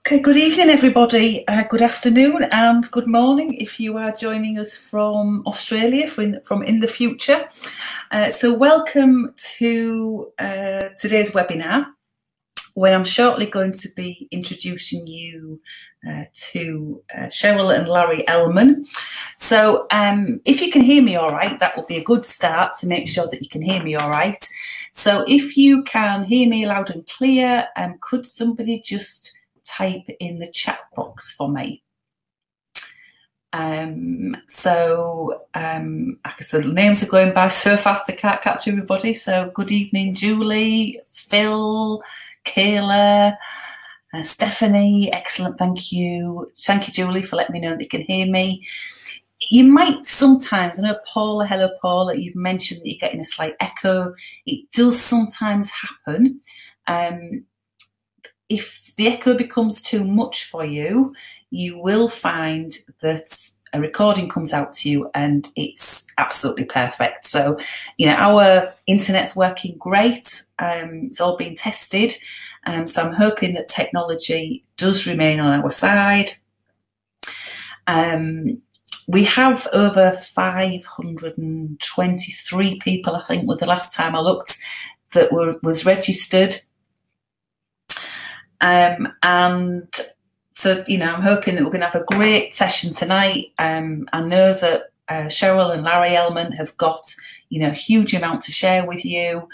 Okay, good evening, everybody. Good afternoon and good morning if you are joining us from Australia, from in the future. So welcome to today's webinar, when I'm shortly going to be introducing you to Cheryl and Larry Ellman. So if you can hear me all right, that will be a good start to make sure that you can hear me all right. So if you can hear me loud and clear, could somebody just type in the chat box for me? Like I said, the names are going by so fast I can't catch everybody. So good evening, Julie, Phil, Kayla, Stephanie, excellent, thank you. Thank you, Julie, for letting me know that you can hear me. You might sometimes, I know Paula, hello Paula, you've mentioned that you're getting a slight echo. It does sometimes happen. If the echo becomes too much for you, you will find that a recording comes out to you and it's absolutely perfect. So, you know, our internet's working great. It's all being tested. So I'm hoping that technology does remain on our side. We have over 523 people, I think, was the last time I looked, that was registered. And so, you know, I'm hoping that we're going to have a great session tonight. I know that Cheryl and Larry Ellman have got, you know, a huge amount to share with you.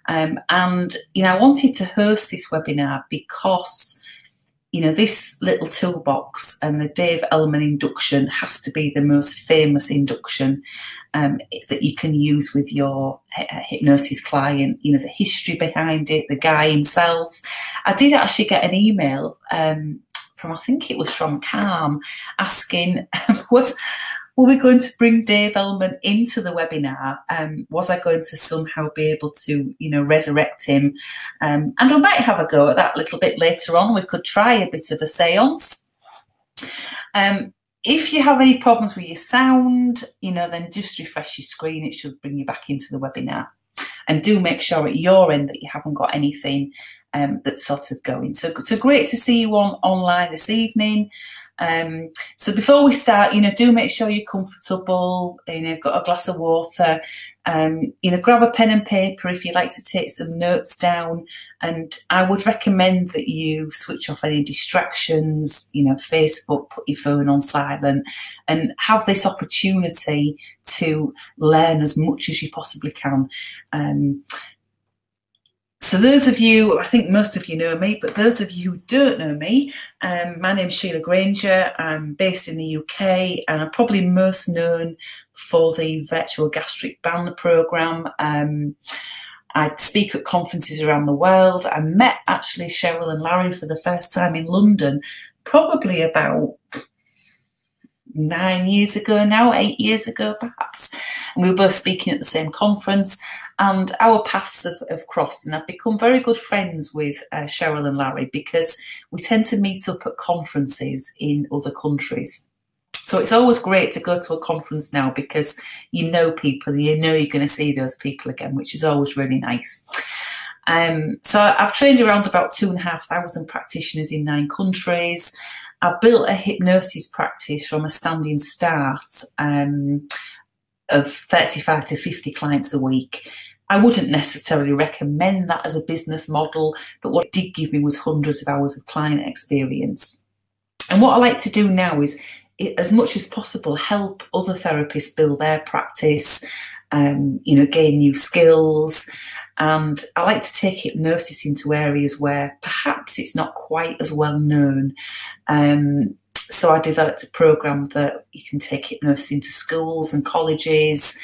And, you know, I wanted to host this webinar because, you know, this little toolbox and the Dave Ellman induction has to be the most famous induction that you can use with your hypnosis client. You know, the history behind it, the guy himself. I did actually get an email from, I think it was from Calm, asking, were we going to bring Dave Ellman into the webinar? Was I going to somehow be able to, you know, resurrect him? And I might have a go at that a little bit later on. We could try a bit of a seance. If you have any problems with your sound, you know, then just refresh your screen. It should bring you back into the webinar. And do make sure at your end that you haven't got anything that's sort of going. So great to see you online this evening. So before we start, you know, do make sure you're comfortable, you know, got a glass of water, you know, grab a pen and paper if you'd like to take some notes down. And I would recommend that you switch off any distractions, you know, Facebook, put your phone on silent, and have this opportunity to learn as much as you possibly can. So those of you, I think most of you know me, but those of you who don't know me, my name's Sheila Granger. I'm based in the UK, and I'm probably most known for the Virtual Gastric Band programme. I speak at conferences around the world. I met actually Cheryl and Larry for the first time in London, probably about 9 years ago now, 8 years ago perhaps. And we were both speaking at the same conference, and our paths have crossed, and I've become very good friends with Cheryl and Larry because we tend to meet up at conferences in other countries. So it's always great to go to a conference now because you know people, you know you're going to see those people again, which is always really nice. So I've trained around about 2,500 practitioners in 9 countries. I built a hypnosis practice from a standing start of 35 to 50 clients a week. I wouldn't necessarily recommend that as a business model, but what it did give me was hundreds of hours of client experience. And what I like to do now is, as much as possible, help other therapists build their practice, you know, gain new skills. And I like to take hypnosis into areas where perhaps it's not quite as well known. So I developed a program that you can take hypnosis into schools and colleges.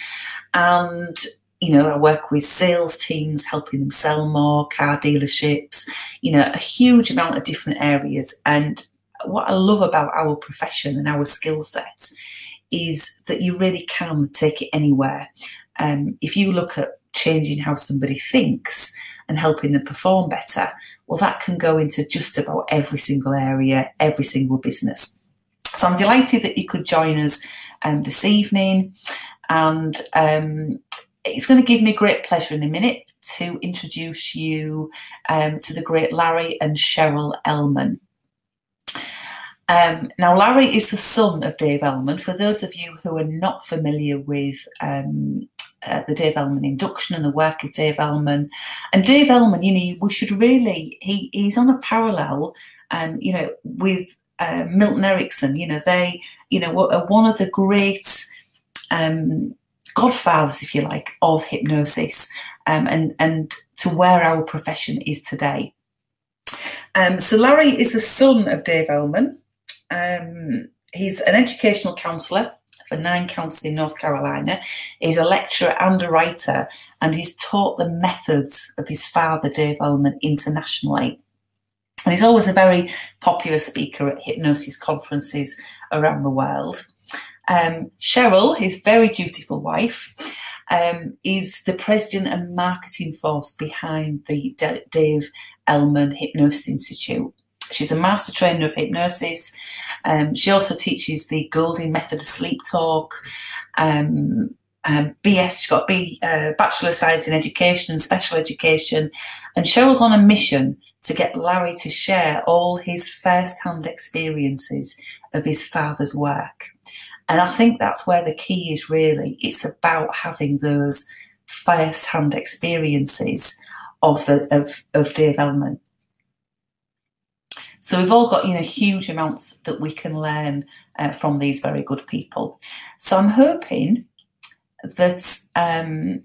And, you know, I work with sales teams, helping them sell more, car dealerships, you know, a huge amount of different areas. And what I love about our profession and our skill set is that you really can take it anywhere. If you look at changing how somebody thinks and helping them perform better, well, that can go into just about every single area, every single business. So I'm delighted that you could join us this evening, and it's going to give me great pleasure in a minute to introduce you to the great Larry and Cheryl Ellman. Now, Larry is the son of Dave Ellman. For those of you who are not familiar with the Dave Ellman induction and the work of Dave Ellman, and Dave Ellman, we should really, he's on a parallel, with Milton Erickson. They, were one of the great godfathers, if you like, of hypnosis, and to where our profession is today. So Larry is the son of Dave Ellman. He's an educational counsellor for 9 counties in North Carolina. He's a lecturer and a writer, and he's taught the methods of his father, Dave Ellman, internationally. And he's always a very popular speaker at hypnosis conferences around the world. Cheryl, his very dutiful wife, is the president and marketing force behind the Dave Ellman Hypnosis Institute. She's a master trainer of hypnosis. She also teaches the Golden Method of Sleep Talk. BS, she's got a Bachelor of Science in Education and Special Education. And Cheryl's on a mission to get Larry to share all his first-hand experiences of his father's work. And I think that's where the key is, really. It's about having those first-hand experiences of Dave Ellman. So we've all got, huge amounts that we can learn from these very good people. So I'm hoping that I'm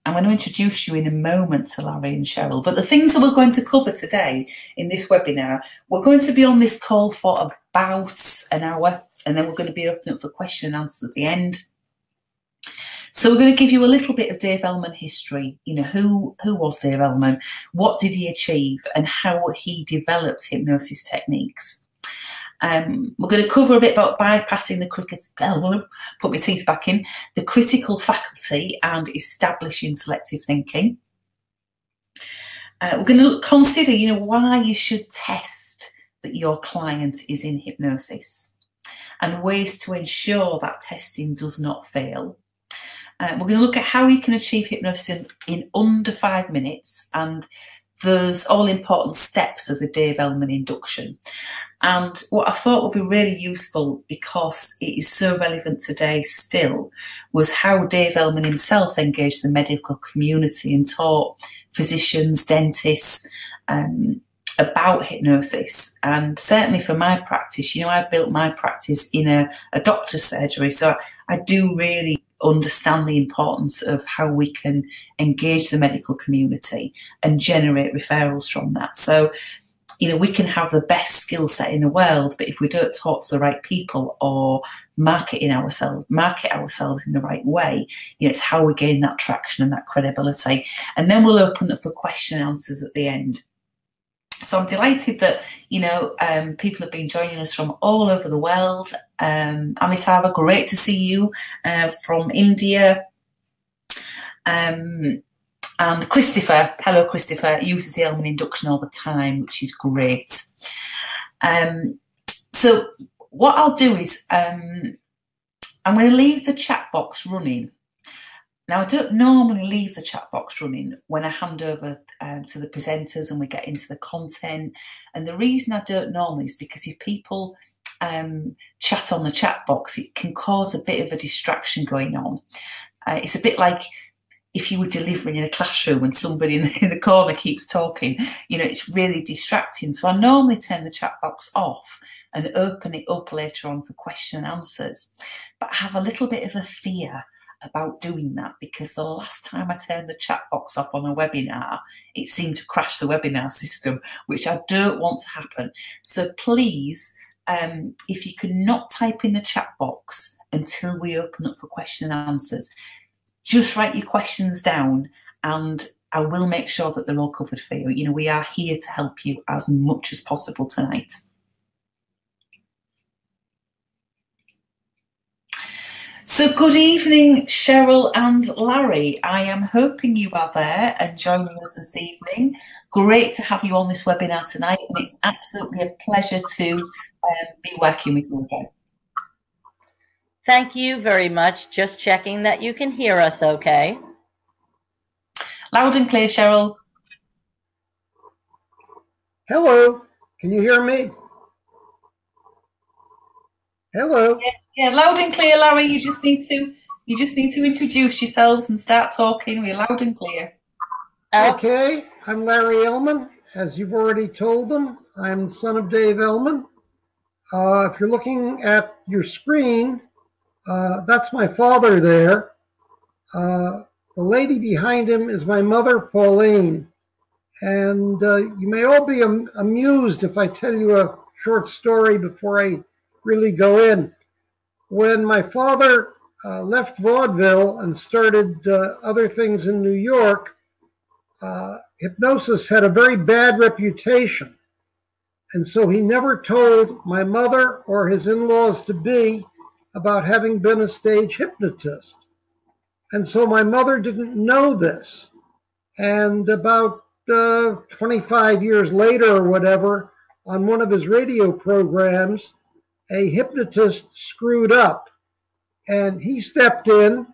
going to introduce you in a moment to Larry and Cheryl. But the things that we're going to cover today in this webinar, we're going to be on this call for about an hour, and then we're going to be opening up for question and answers at the end. So we're going to give you a little bit of Dave Ellman history. Who was Dave Ellman? What did he achieve? And how he developed hypnosis techniques. We're going to cover a bit about bypassing the put my teeth back in, the critical faculty and establishing selective thinking. We're going to consider, why you should test that your client is in hypnosis and ways to ensure that testing does not fail. We're going to look at how you can achieve hypnosis in under 5 minutes and those all-important steps of the Dave Ellman induction. And what I thought would be really useful, because it is so relevant today still, was how Dave Ellman himself engaged the medical community and taught physicians, dentists, about hypnosis. And certainly for my practice, I built my practice in a doctor's surgery, so I do really understand the importance of how we can engage the medical community and generate referrals from that. So, we can have the best skill set in the world, but if we don't talk to the right people or market ourselves in the right way, it's how we gain that traction and that credibility. And then we'll open up for question and answers at the end. So I'm delighted that, people have been joining us from all over the world. Amitabha, great to see you from India. And Christopher, hello Christopher, uses the Ellman induction all the time, which is great. So what I'll do is I'm going to leave the chat box running. Now, I don't normally leave the chat box running when I hand over to the presenters and we get into the content. And the reason I don't normally is because if people chat on the chat box, it can cause a bit of a distraction going on. It's a bit like if you were delivering in a classroom and somebody in the corner keeps talking, it's really distracting. So I normally turn the chat box off and open it up later on for question and answers. But I have a little bit of a fear about doing that, because the last time I turned the chat box off on a webinar, it seemed to crash the webinar system, which I don't want to happen. So please, if you can not type in the chat box until we open up for question and answers, just write your questions down and I will make sure that they're all covered for you. We are here to help you as much as possible tonight. So good evening, Cheryl and Larry. I am hoping you are there and joining us this evening. Great to have you on this webinar tonight, and it's absolutely a pleasure to be working with you again. Thank you very much. Just checking that you can hear us okay. Loud and clear, Cheryl. Hello, can you hear me? Hello. Yeah, loud and clear, Larry. You just need to introduce yourselves and start talking. We're loud and clear. Okay, I'm Larry Ellman. As you've already told them, I'm the son of Dave Ellman. If you're looking at your screen, that's my father there. The lady behind him is my mother, Pauline. And you may all be amused if I tell you a short story before I really go in. When my father left vaudeville and started other things in New York, hypnosis had a very bad reputation. And so he never told my mother or his in-laws to be about having been a stage hypnotist. And so my mother didn't know this. And about 25 years later or whatever, on one of his radio programs, a hypnotist screwed up. And he stepped in,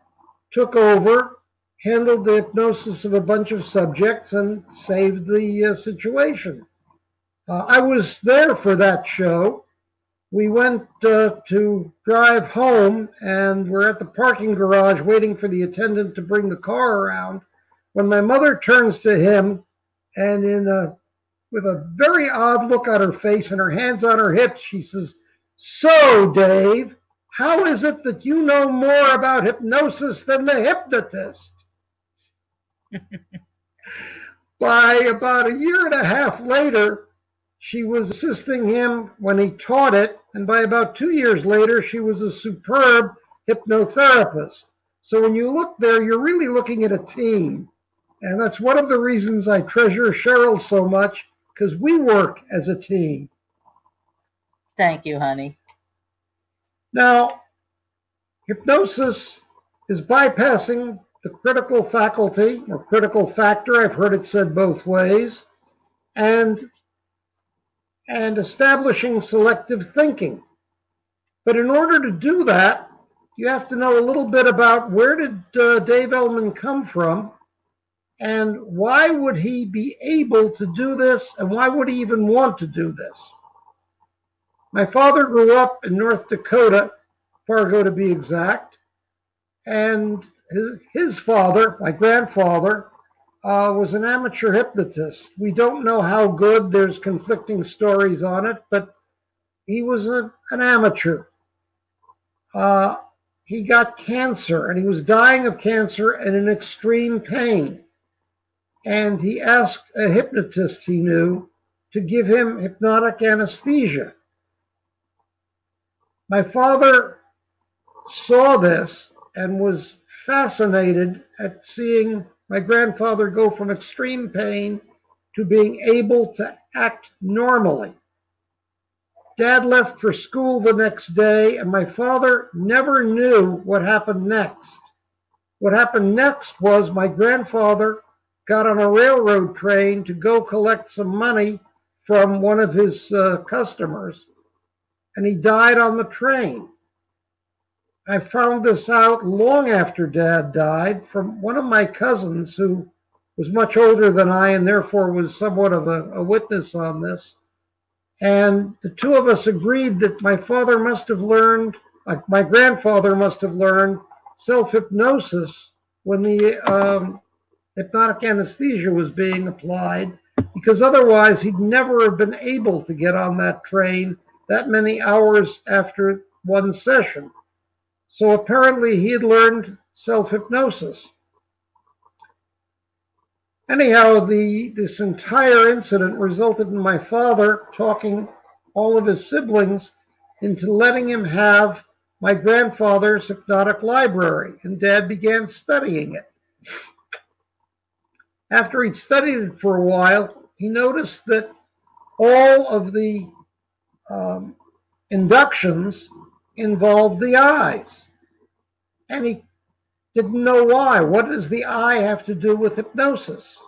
took over, handled the hypnosis of a bunch of subjects, and saved the situation. I was there for that show. We went to drive home, and we're at the parking garage waiting for the attendant to bring the car around, when my mother turns to him, and with a very odd look on her face and her hands on her hips, she says, "So, Dave, how is it that you know more about hypnosis than the hypnotist?" By about a year and a half later, she was assisting him when he taught it, and by about 2 years later, she was a superb hypnotherapist. So when you look there, you're really looking at a team. And that's one of the reasons I treasure Cheryl so much, because we work as a team. Thank you, honey. Now, hypnosis is bypassing the critical faculty or critical factor, I've heard it said both ways, and establishing selective thinking. But in order to do that, you have to know a little bit about where did Dave Ellman come from, and why would he be able to do this, and why would he even want to do this? My father grew up in North Dakota, Fargo to be exact, and his father, my grandfather, was an amateur hypnotist. We don't know how good, there's conflicting stories on it, but he was an amateur. He got cancer, and he was dying of cancer and in extreme pain. And he asked a hypnotist he knew to give him hypnotic anesthesia. My father saw this and was fascinated at seeing my grandfather go from extreme pain to being able to act normally. Dad left for school the next day, and my father never knew what happened next. What happened next was my grandfather got on a railroad train to go collect some money from one of his customers, and he died on the train. I found this out long after Dad died from one of my cousins who was much older than I and therefore was somewhat of a witness on this. And the two of us agreed that my father must have learned, like my grandfather must have learned, self-hypnosis when the hypnotic anesthesia was being applied, because otherwise he'd never have been able to get on that train that many hours after one session. So apparently he had learned self-hypnosis. Anyhow, this entire incident resulted in my father talking all of his siblings into letting him have my grandfather's hypnotic library, and Dad began studying it. After he'd studied it for a while, he noticed that all of the inductions involved the eyes. And he didn't know why. What does the eye have to do with hypnosis?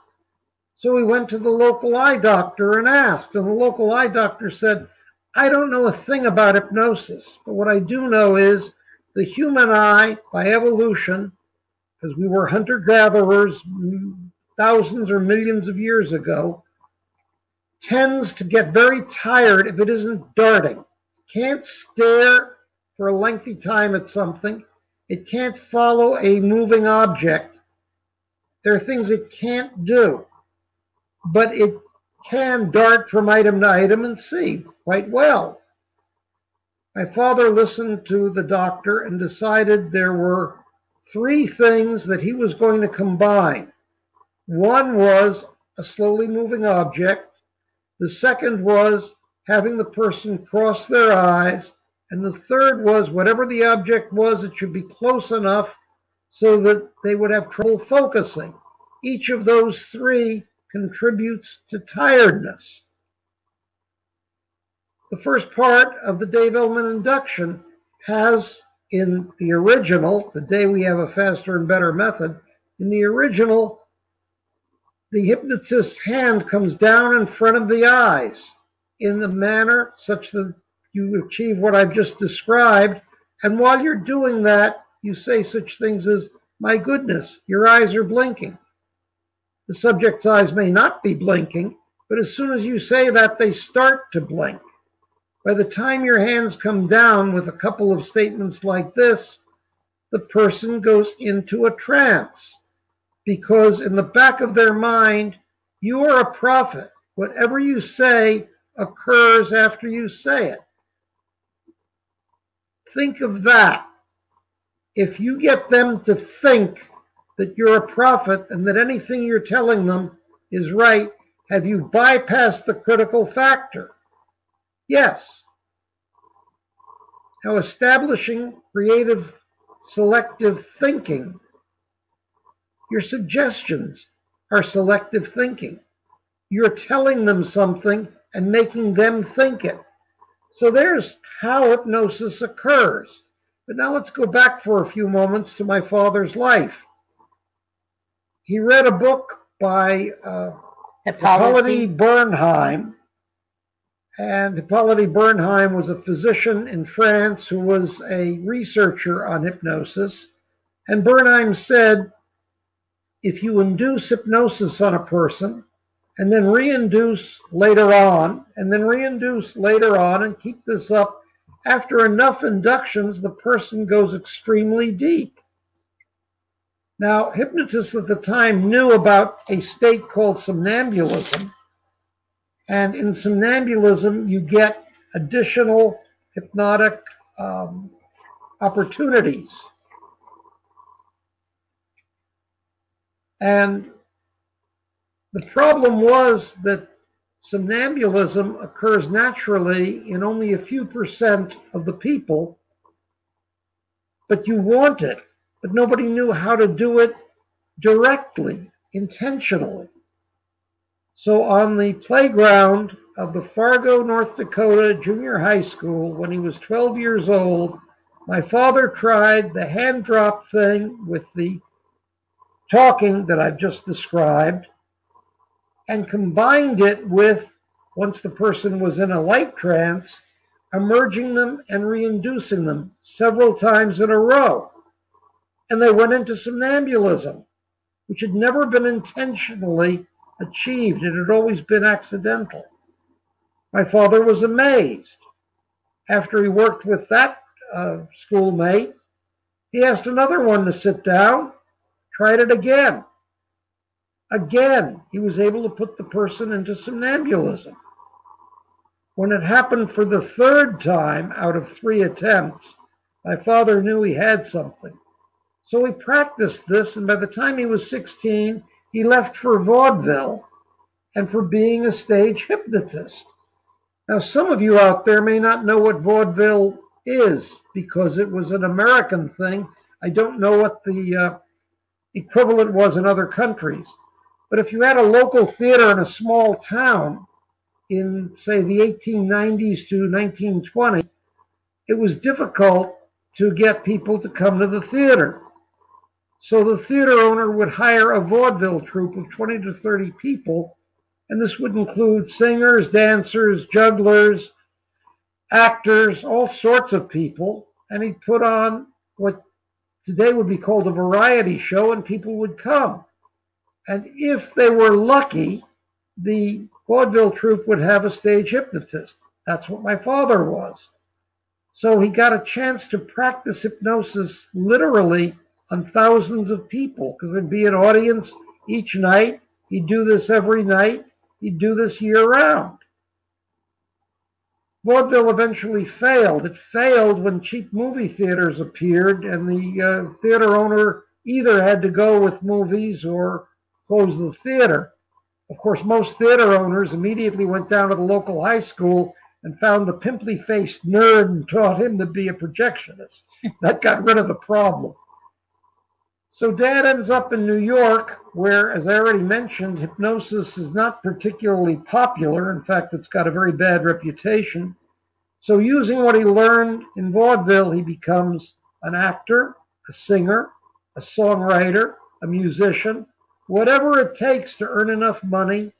So he went to the local eye doctor and asked, and the local eye doctor said, "I don't know a thing about hypnosis, but what I do know is the human eye, by evolution, because we were hunter-gatherers thousands or millions of years ago, tends to get very tired if it isn't darting. Can't stare for a lengthy time at something. It can't follow a moving object. There are things it can't do, but it can dart from item to item and see quite well. My father listened to the doctor and decided there were three things that he was going to combine. One was a slowly moving object. The second was having the person cross their eyes. And the third was whatever the object was, it should be close enough so that they would have trouble focusing. Each of those three contributes to tiredness. The first part of the Dave Ellman induction has, in the original, today we have a faster and better method, in the original, the hypnotist's hand comes down in front of the eyes in the manner such that you achieve what I've just described. And while you're doing that, you say such things as, "My goodness, your eyes are blinking." The subject's eyes may not be blinking, but as soon as you say that, they start to blink. By the time your hands come down with a couple of statements like this, the person goes into a trance, because in the back of their mind, you are a prophet. Whatever you say occurs after you say it. Think of that. If you get them to think that you're a prophet and that anything you're telling them is right, have you bypassed the critical factor? Yes. Now, establishing creative selective thinking, your suggestions are selective thinking. You're telling them something and making them think it. So there's how hypnosis occurs. But now let's go back for a few moments to my father's life. He read a book by Hippolyte Bernheim. And Hippolyte Bernheim was a physician in France who was a researcher on hypnosis. And Bernheim said, if you induce hypnosis on a person, and then reinduce later on, and then reinduce later on, and keep this up, after enough inductions, the person goes extremely deep. Now, hypnotists at the time knew about a state called somnambulism, and in somnambulism, you get additional hypnotic opportunities. And the problem was that somnambulism occurs naturally in only a few percent of the people, but you want it, but nobody knew how to do it directly, intentionally. So on the playground of the Fargo, North Dakota Junior High School, when he was 12 years old, my father tried the hand drop thing with the talking that I've just described, and combined it with, once the person was in a light trance, emerging them and reinducing them several times in a row. And they went into somnambulism, which had never been intentionally achieved. It had always been accidental. My father was amazed. After he worked with that schoolmate, he asked another one to sit down, tried it again. Again, he was able to put the person into somnambulism. When it happened for the third time out of 3 attempts, my father knew he had something. So he practiced this, and by the time he was 16, he left for vaudeville and for being a stage hypnotist. Now, some of you out there may not know what vaudeville is because it was an American thing. I don't know what the equivalent was in other countries. But if you had a local theater in a small town in, say, the 1890s to 1920, it was difficult to get people to come to the theater. So the theater owner would hire a vaudeville troupe of 20 to 30 people, and this would include singers, dancers, jugglers, actors, all sorts of people, and he'd put on what today would be called a variety show, and people would come. And if they were lucky, the vaudeville troupe would have a stage hypnotist. That's what my father was. So he got a chance to practice hypnosis literally on thousands of people, because there'd be an audience each night. He'd do this every night. He'd do this year round. Vaudeville eventually failed. It failed when cheap movie theaters appeared, and the theater owner either had to go with movies or close the theater. Of course, most theater owners immediately went down to the local high school and found the pimply-faced nerd and taught him to be a projectionist. That got rid of the problem. So Dad ends up in New York, where, as I already mentioned, hypnosis is not particularly popular. In fact, it's got a very bad reputation. So using what he learned in vaudeville, he becomes an actor, a singer, a songwriter, a musician, whatever it takes to earn enough money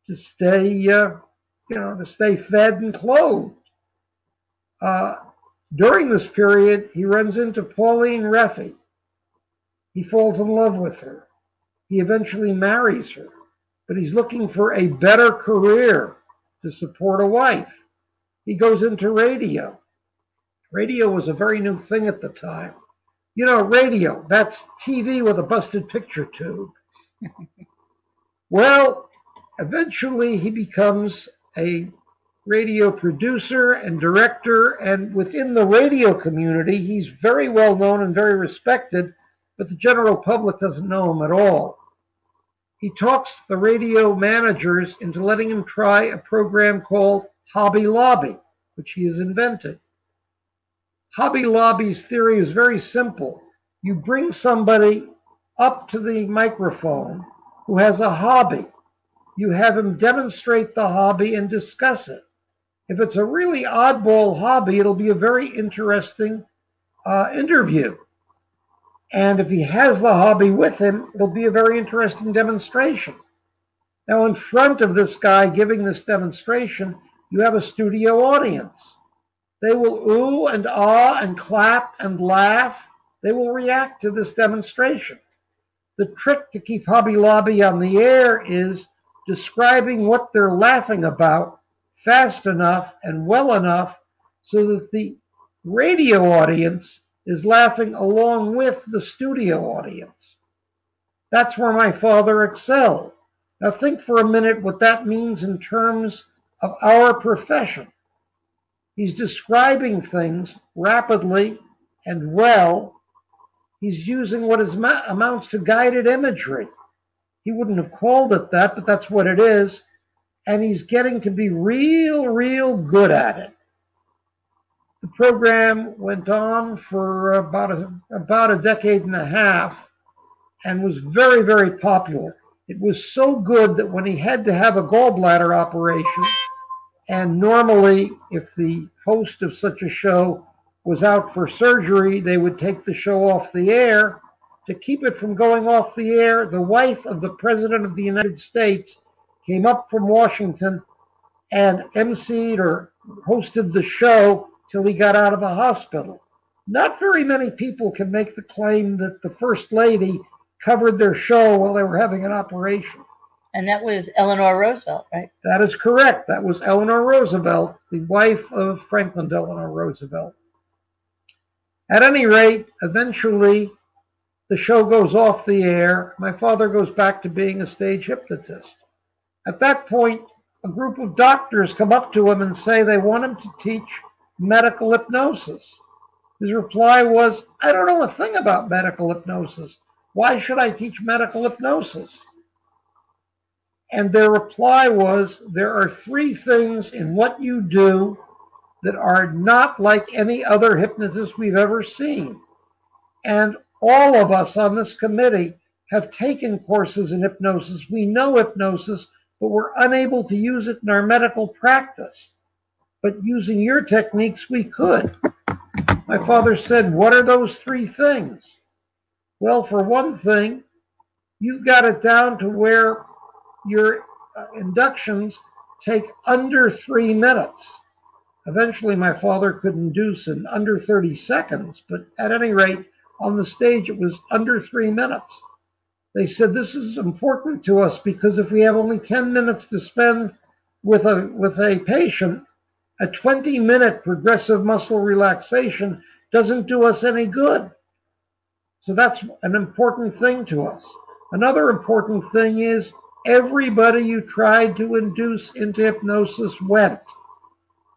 to stay, to stay fed and clothed. During this period, he runs into Pauline Reffey. He falls in love with her. He eventually marries her, but he's looking for a better career to support a wife. He goes into radio. Radio was a very new thing at the time. You know, radio, that's TV with a busted picture tube. Well, eventually he becomes a radio producer and director, and within the radio community, he's very well known and very respected, but the general public doesn't know him at all. He talks the radio managers into letting him try a program called Hobby Lobby, which he has invented. Hobby Lobby's theory is very simple. You bring somebody up to the microphone who has a hobby. You have him demonstrate the hobby and discuss it. If it's a really oddball hobby, it'll be a very interesting interview. And if he has the hobby with him, it'll be a very interesting demonstration. Now, in front of this guy giving this demonstration, you have a studio audience. They will ooh and ah and clap and laugh. They will react to this demonstration. The trick to keep Hobby Lobby on the air is describing what they're laughing about fast enough and well enough so that the radio audience is laughing along with the studio audience. That's where my father excelled. Now think for a minute what that means in terms of our profession. He's describing things rapidly and well. He's using what amounts to guided imagery. He wouldn't have called it that, but that's what it is. And he's getting to be real good at it. The program went on for about a decade and a half and was very popular. It was so good that when he had to have a gallbladder operation, and normally if the host of such a show was out for surgery, they would take the show off the air. To keep it from going off the air, the wife of the President of the United States came up from Washington and emceed or hosted the show till he got out of the hospital. Not very many people can make the claim that the First Lady covered their show while they were having an operation. And that was Eleanor Roosevelt, right? That is correct. That was Eleanor Roosevelt, the wife of Franklin Delano Roosevelt. At any rate, eventually the show goes off the air. My father goes back to being a stage hypnotist. At that point, a group of doctors come up to him and say they want him to teach medical hypnosis. His reply was, I don't know a thing about medical hypnosis. Why should I teach medical hypnosis? And their reply was, there are three things in what you do that are not like any other hypnotist we've ever seen. And all of us on this committee have taken courses in hypnosis. We know hypnosis, but we're unable to use it in our medical practice. But using your techniques, we could. My father said, what are those three things? Well, for one thing, you've got it down to where your inductions take under 3 minutes. Eventually, my father could induce in under 30 seconds, but at any rate, on the stage, it was under 3 minutes. They said, this is important to us because if we have only 10 minutes to spend with a patient, A 20-minute progressive muscle relaxation doesn't do us any good. So that's an important thing to us. Another important thing is everybody you tried to induce into hypnosis went.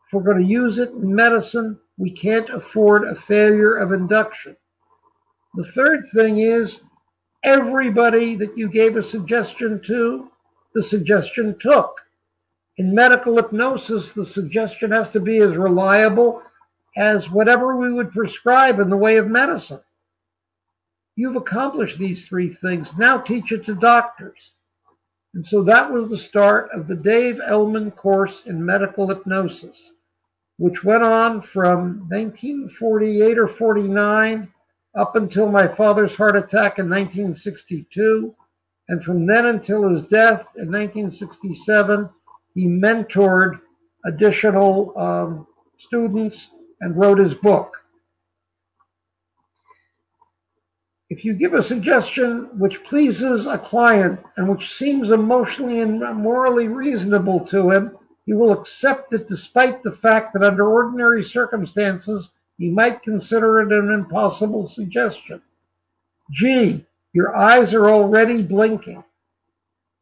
If we're going to use it in medicine, we can't afford a failure of induction. The third thing is everybody that you gave a suggestion to, the suggestion took. In medical hypnosis, the suggestion has to be as reliable as whatever we would prescribe in the way of medicine. You've accomplished these three things. Now teach it to doctors. And so that was the start of the Dave Ellman course in medical hypnosis, which went on from 1948 or 49 up until my father's heart attack in 1962. And from then until his death in 1967, he mentored additional students and wrote his book. If you give a suggestion which pleases a client and which seems emotionally and morally reasonable to him, he will accept it despite the fact that under ordinary circumstances, he might consider it an impossible suggestion. Gee, your eyes are already blinking,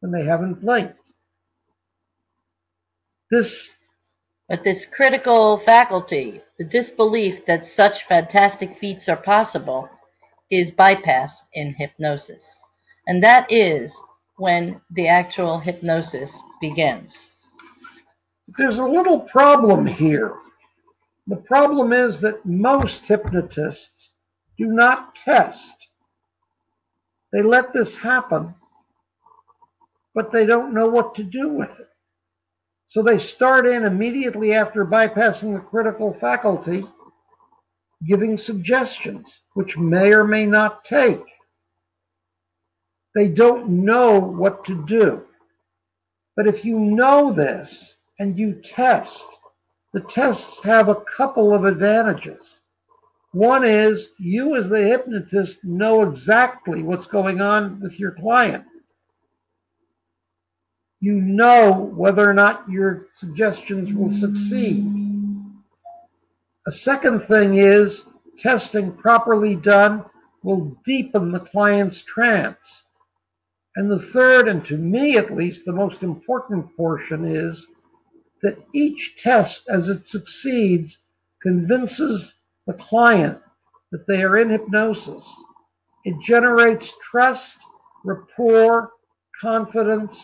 and they haven't blinked. But this critical faculty, the disbelief that such fantastic feats are possible, is bypassed in hypnosis. And that is when the actual hypnosis begins. There's a little problem here. The problem is that most hypnotists do not test. They let this happen, but they don't know what to do with it. So they start in immediately after bypassing the critical faculty, giving suggestions, which may or may not take. They don't know what to do. But if you know this and you test, the tests have a couple of advantages. One is you as the hypnotist know exactly what's going on with your client. You know whether or not your suggestions will succeed. A second thing is testing properly done will deepen the client's trance. And the third, and to me at least the most important portion, is that each test as it succeeds convinces the client that they are in hypnosis. It generates trust, rapport, confidence.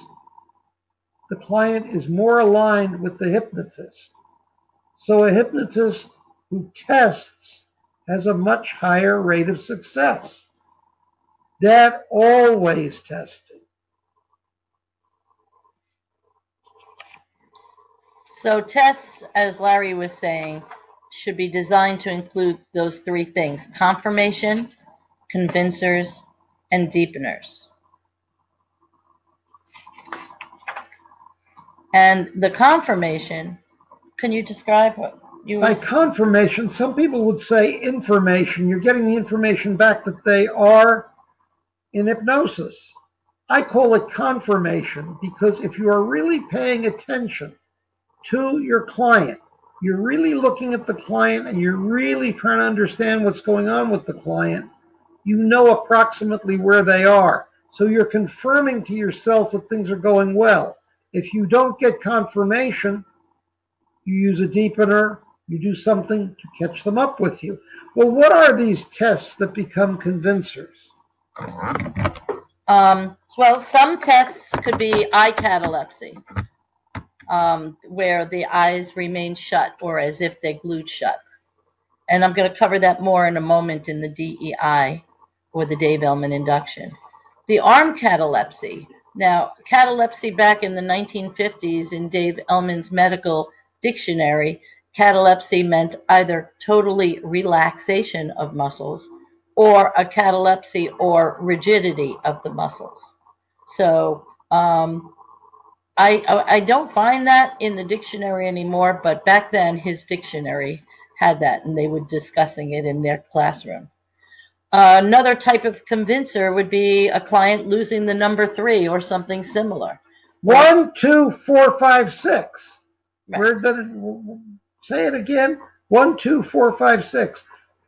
The client is more aligned with the hypnotist. So a hypnotist who tests has a much higher rate of success. Dad always tested. So tests, as Larry was saying, should be designed to include those three things: confirmation, convincers, and deepeners. And the confirmation, can you describe what you By confirmation, some people would say information. You're getting the information back that they are in hypnosis. I call it confirmation because if you are really paying attention to your client, you're really looking at the client and you're really trying to understand what's going on with the client, you know approximately where they are. So you're confirming to yourself that things are going well. If you don't get confirmation, you use a deepener, you do something to catch them up with you. Well, what are these tests that become convincers? Well, some tests could be eye catalepsy, where the eyes remain shut or as if they're glued shut. And I'm going to cover that more in a moment in the DEI, or the Dave Ellman induction. The arm catalepsy. Now, catalepsy back in the 1950s in Dave Ellman's medical dictionary, catalepsy meant either totally relaxation of muscles or a catalepsy or rigidity of the muscles. So I don't find that in the dictionary anymore, but back then his dictionary had that, and they were discussing it in their classroom. Another type of convincer would be a client losing the number 3 or something similar. 1, 2, 4, 5, 6. Right. Where did it? Say it again. 1, 2, 4, 5, 6.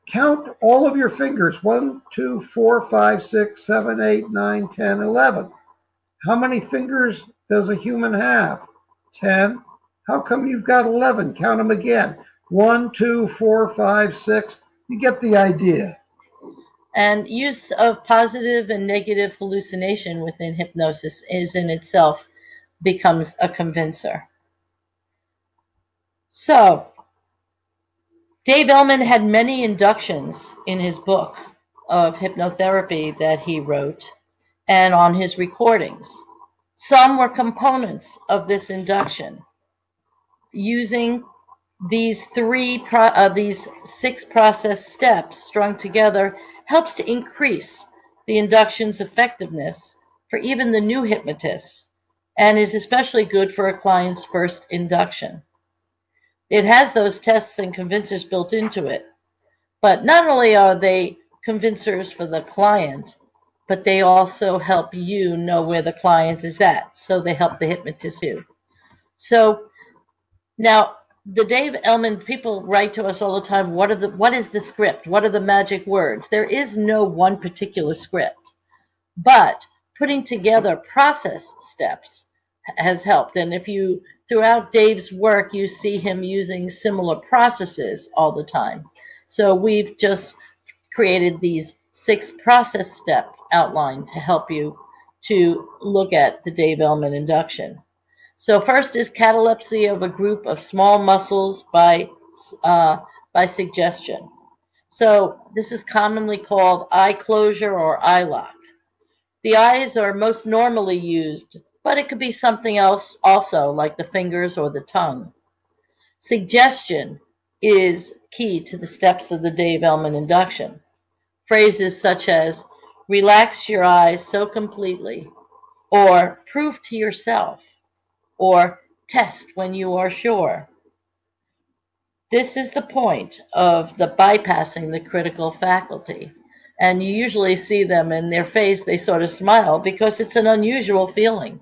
Count all of your fingers. 1, 2, 4, 5, 6, 7, 8, 9, 10, 11. How many fingers does a human have? 10. How come you've got 11? Count them again. 1, 2, 4, 5, 6. You get the idea. And use of positive and negative hallucination within hypnosis is in itself becomes a convincer. So, Dave Ellman had many inductions in his book of hypnotherapy that he wrote and on his recordings. Some were components of this induction. Using these these 6 process steps strung together helps to increase the induction's effectiveness for even the new hypnotists and is especially good for a client's first induction. It has those tests and convincers built into it, but not only are they convincers for the client, but they also help you know where the client is at, so they help the hypnotist too. So now, the Dave Ellman people write to us all the time, what is the script? What are the magic words? There is no one particular script, but putting together process steps has helped. And if you, throughout Dave's work, you see him using similar processes all the time. So we've just created these 6 process step outline to help you to look at the Dave Ellman induction. So first is catalepsy of a group of small muscles by suggestion. So this is commonly called eye closure or eye lock. The eyes are most normally used, but it could be something else also, like the fingers or the tongue. Suggestion is key to the steps of the Dave Ellman induction. Phrases such as, relax your eyes so completely, or prove to yourself, or test when you are sure. This is the point of the bypassing the critical faculty. And you usually see them in their face, they sort of smile because it's an unusual feeling.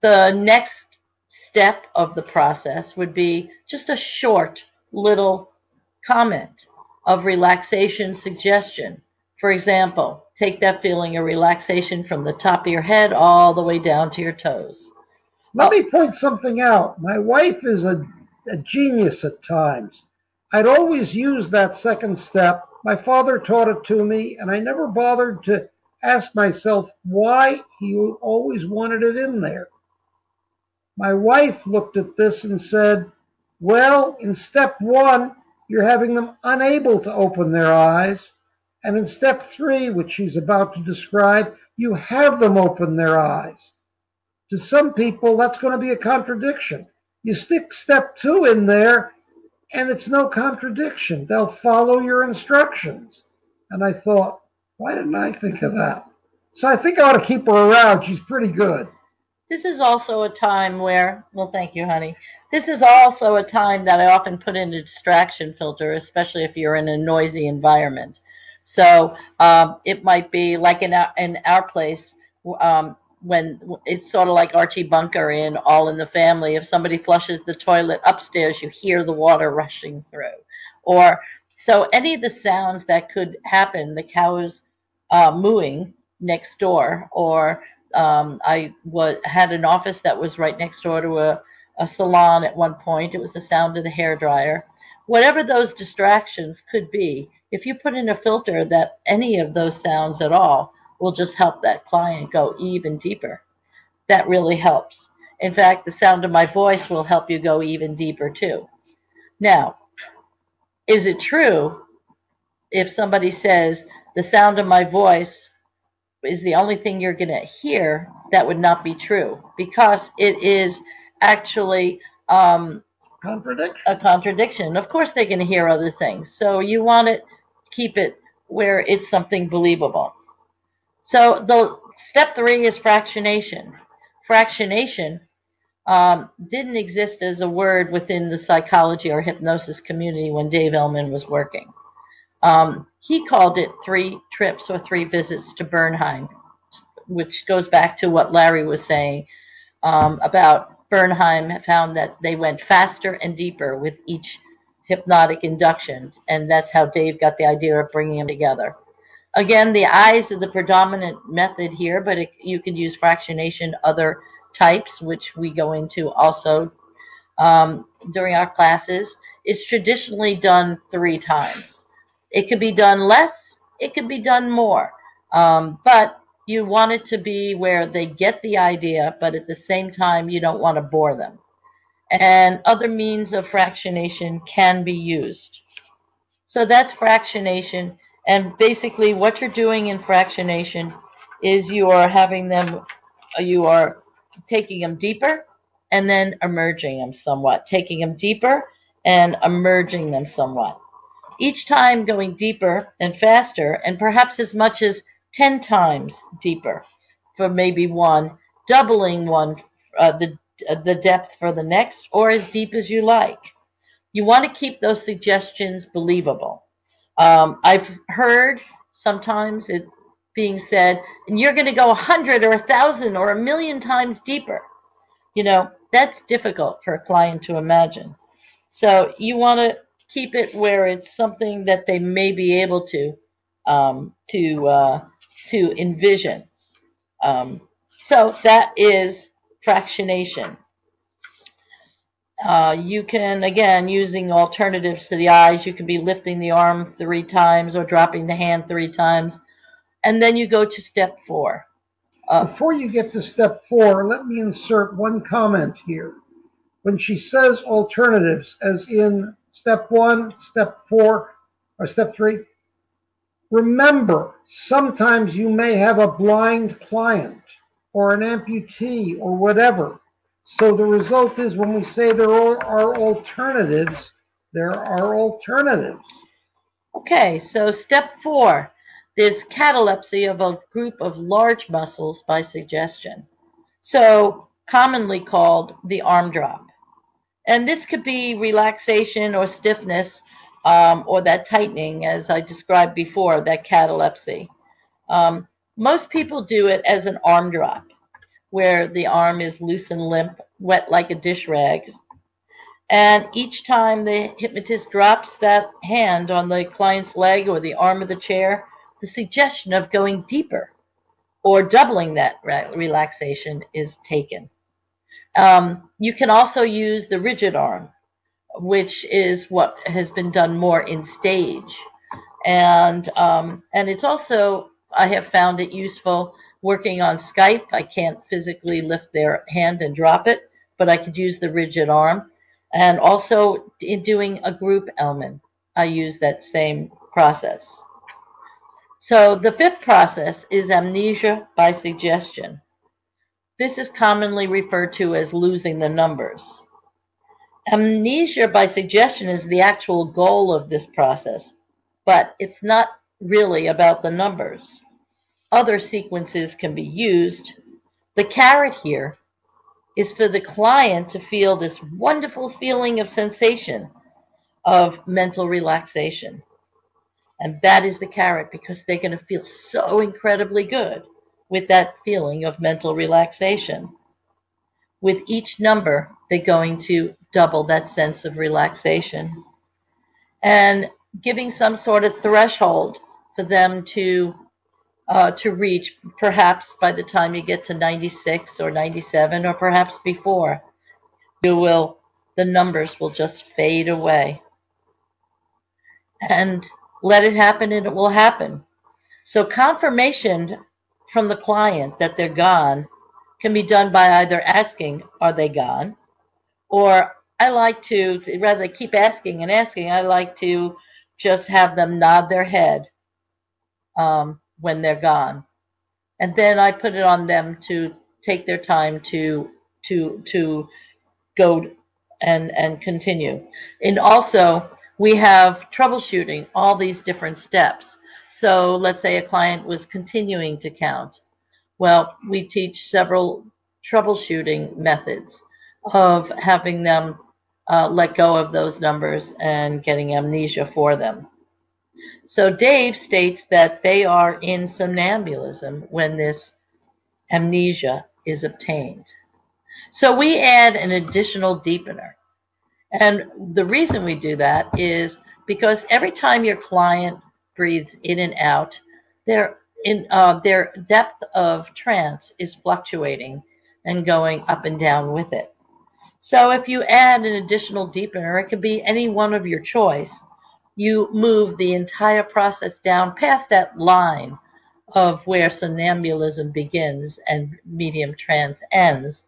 The next step of the process would be just a short little comment of relaxation suggestion. For example, take that feeling of relaxation from the top of your head all the way down to your toes. Let me point something out. My wife is a genius at times. I'd always used that second step. My father taught it to me, and I never bothered to ask myself why he always wanted it in there. My wife looked at this and said, well, in step 1, you're having them unable to open their eyes. And in step 3, which she's about to describe, you have them open their eyes. To some people, that's going to be a contradiction. You stick step 2 in there, and it's no contradiction. They'll follow your instructions. And I thought, why didn't I think of that? So I think I ought to keep her around. She's pretty good. This is also a time where, well, thank you, honey. This is also a time that I often put in a distraction filter, especially if you're in a noisy environment. So it might be like in our place, when it's sort of like Archie Bunker in All in the Family. If somebody flushes the toilet upstairs, you hear the water rushing through. Or so any of the sounds that could happen, the cows mooing next door, or I had an office that was right next door to a salon at one point. It was the sound of the hairdryer. Whatever those distractions could be, if you put in a filter that any of those sounds at all will just help that client go even deeper. That really helps. In fact, the sound of my voice will help you go even deeper too. Now, is it true if somebody says the sound of my voice is the only thing you're going to hear? That would not be true, because it is actually a contradiction. Of course, they're going to hear other things. So you want to keep it where it's something believable. So the step 3 is fractionation. Fractionation didn't exist as a word within the psychology or hypnosis community when Dave Ellman was working. He called it 3 trips or 3 visits to Bernheim, which goes back to what Larry was saying about Bernheim found that they went faster and deeper with each hypnotic induction, and that's how Dave got the idea of bringing them together. Again, the eyes are the predominant method here, but you can use fractionation, other types, which we go into also during our classes. It's traditionally done 3 times. It could be done less, it could be done more, but you want it to be where they get the idea, but at the same time, you don't want to bore them. And other means of fractionation can be used. So that's fractionation. And basically what you're doing in fractionation is you are taking them deeper and then emerging them somewhat, taking them deeper and emerging them somewhat. Each time going deeper and faster, and perhaps as much as 10 times deeper for maybe one, doubling one, the depth for the next, or as deep as you like. You want to keep those suggestions believable. I've heard sometimes it being said, and you're going to go 100 or 1,000 or 1,000,000 times deeper. That's difficult for a client to imagine. So you want to keep it where it's something that they may be able to envision. So that is fractionation. You can, again, using alternatives to the eyes, you can be lifting the arm 3 times or dropping the hand 3 times. And then you go to step 4. Before you get to step 4, let me insert one comment here. When she says alternatives, as in step 1, step 4, or step 3, remember, sometimes you may have a blind client or an amputee or whatever. So the result is when we say there are alternatives, there are alternatives. Okay, so step 4, there's catalepsy of a group of large muscles by suggestion. So commonly called the arm drop. And this could be relaxation or stiffness or that tightening, as I described before, that catalepsy. Most people do it as an arm drop, where the arm is loose and limp, wet like a dish rag. And each time the hypnotist drops that hand on the client's leg or the arm of the chair, the suggestion of going deeper or doubling that relaxation is taken. You can also use the rigid arm, which is what has been done more in stage. And it's also, I have found it useful working on Skype. I can't physically lift their hand and drop it, but I could use the rigid arm. And also in doing a group element, I use that same process. So the 5th process is amnesia by suggestion. This is commonly referred to as losing the numbers. Amnesia by suggestion is the actual goal of this process, but it's not really about the numbers. Other sequences can be used. The carrot here is for the client to feel this wonderful feeling of sensation of mental relaxation. And that is the carrot, because they're going to feel so incredibly good with that feeling of mental relaxation. With each number, they're going to double that sense of relaxation. And giving some sort of threshold for them to reach, perhaps by the time you get to 96 or 97, or perhaps before, the numbers will just fade away. And let it happen, and it will happen. So confirmation from the client that they're gone can be done by either asking, are they gone? Or I like to, rather than keep asking and asking, I like to just have them nod their head when they're gone. And then I put it on them to take their time to go and continue. And also, we have troubleshooting all these different steps. So let's say a client was continuing to count. Well, we teach several troubleshooting methods of having them let go of those numbers and getting amnesia for them. So Dave states that they are in somnambulism when this amnesia is obtained. So we add an additional deepener. And the reason we do that is because every time your client breathes in and out, their depth of trance is fluctuating and going up and down with it. So if you add an additional deepener, it could be any one of your choice. You move the entire process down past that line of where somnambulism begins and medium trance ends.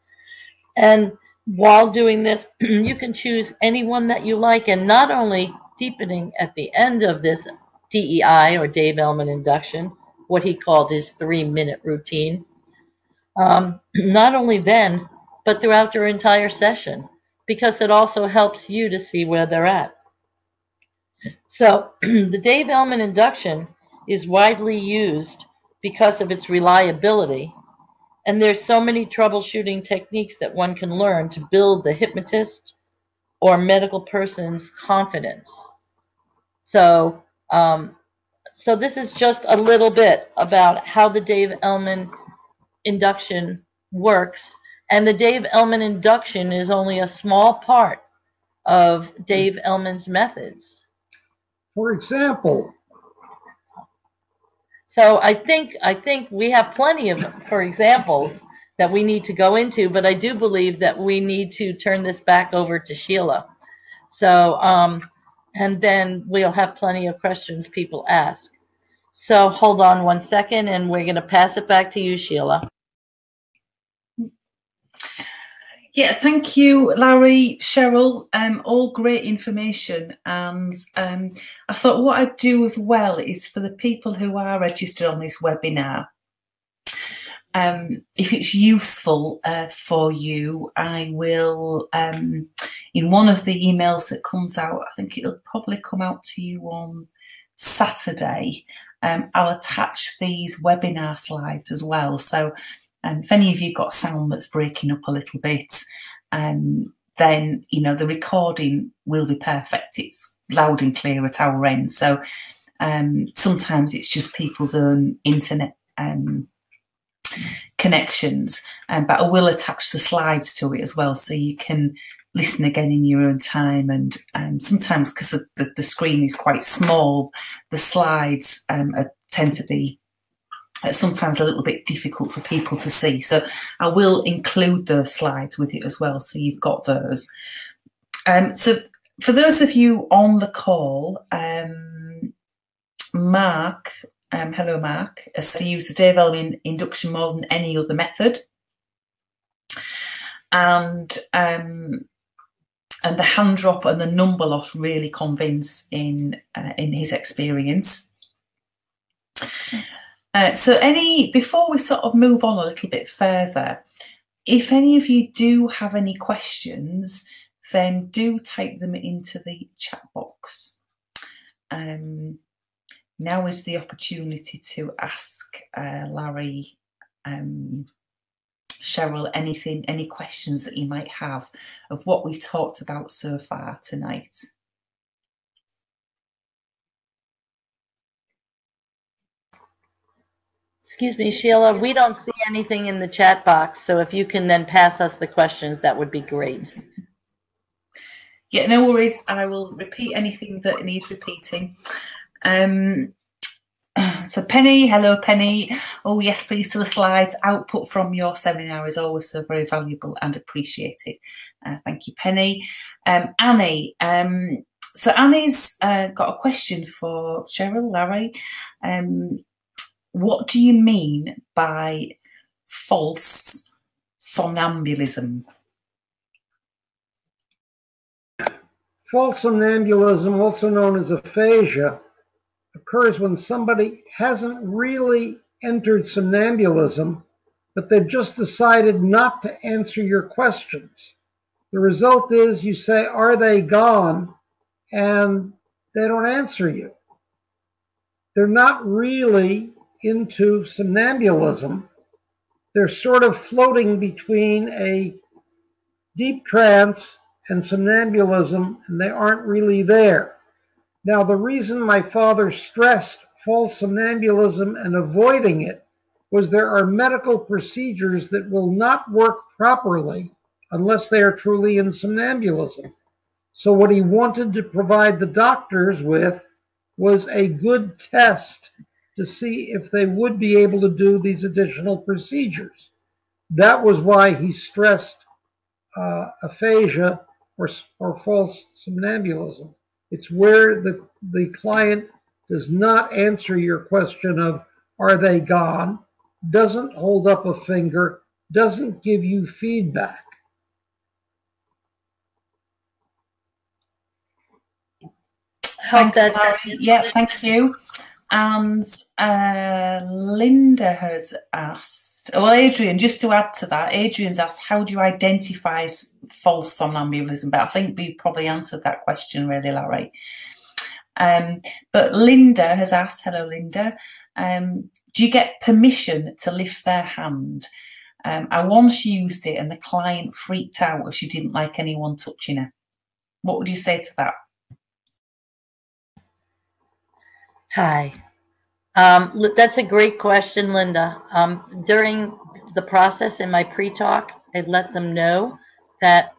And while doing this, you can choose any one that you like, and not only deepening at the end of this DEI or Dave Ellman induction, what he called his 3-minute routine, not only then, but throughout your entire session, because it also helps you to see where they're at. So the Dave Ellman induction is widely used because of its reliability. And there's so many troubleshooting techniques that one can learn to build the hypnotist or medical person's confidence. So, so this is just a little bit about how the Dave Ellman induction works. And the Dave Ellman induction is only a small part of Dave Ellman's methods. For example, so I think we have plenty of, for examples that we need to go into, but I do believe that we need to turn this back over to Sheila. So, and then we'll have plenty of questions people ask. So hold on one second, and we're going to pass it back to you, Sheila. Yeah, thank you, Larry, Cheryl. All great information. And I thought what I'd do as well is for the people who are registered on this webinar, if it's useful for you, I will, in one of the emails that comes out, I think it'll probably come out to you on Saturday, I'll attach these webinar slides as well. So if any of you got sound that's breaking up a little bit, then, you know, the recording will be perfect. It's loud and clear at our end. So sometimes it's just people's own internet connections, but I will attach the slides to it as well, so you can listen again in your own time. And sometimes, because the screen is quite small, the slides tend to be sometimes a little bit difficult for people to see. So I will include those slides with it as well, so you've got those. So for those of you on the call, Mark, hello Mark, has to use the Dave Ellman induction more than any other method. And the hand drop and the number lot really convince in his experience. So before we sort of move on a little bit further, if any of you do have any questions, then do type them into the chat box. Now is the opportunity to ask Larry, Cheryl, any questions that you might have of what we've talked about so far tonight. Excuse me, Sheila, we don't see anything in the chat box, so if you can then pass us the questions, that would be great. Yeah, no worries. I will repeat anything that needs repeating. So Penny, hello Penny. Oh yes, please, to the slides. Output from your seminar is always so very valuable and appreciated. Thank you, Penny. Annie, so Annie's got a question for Cheryl, Larry. What do you mean by false somnambulism? False somnambulism, also known as aphasia, occurs when somebody hasn't really entered somnambulism, but they've just decided not to answer your questions. The result is you say, "Are they gone?" and they don't answer you. They're not really into somnambulism. They're sort of floating between a deep trance and somnambulism, and they aren't really there. Now, the reason my father stressed false somnambulism and avoiding it was there are medical procedures that will not work properly unless they are truly in somnambulism. So what he wanted to provide the doctors with was a good test to see if they would be able to do these additional procedures. That was why he stressed aphasia or false somnambulism. It's where the client does not answer your question of, are they gone? Doesn't hold up a finger, doesn't give you feedback. Thank you, Larry. Yeah, thank you. And Linda has asked, well, Adrian, just to add to that, Adrian's asked, how do you identify false somnambulism? But I think we've probably answered that question really, Larry. But Linda has asked, hello, Linda, do you get permission to lift their hand? I once used it and the client freaked out as she didn't like anyone touching her. What would you say to that? Hi. That's a great question, Linda. During the process in my pre-talk, I let them know that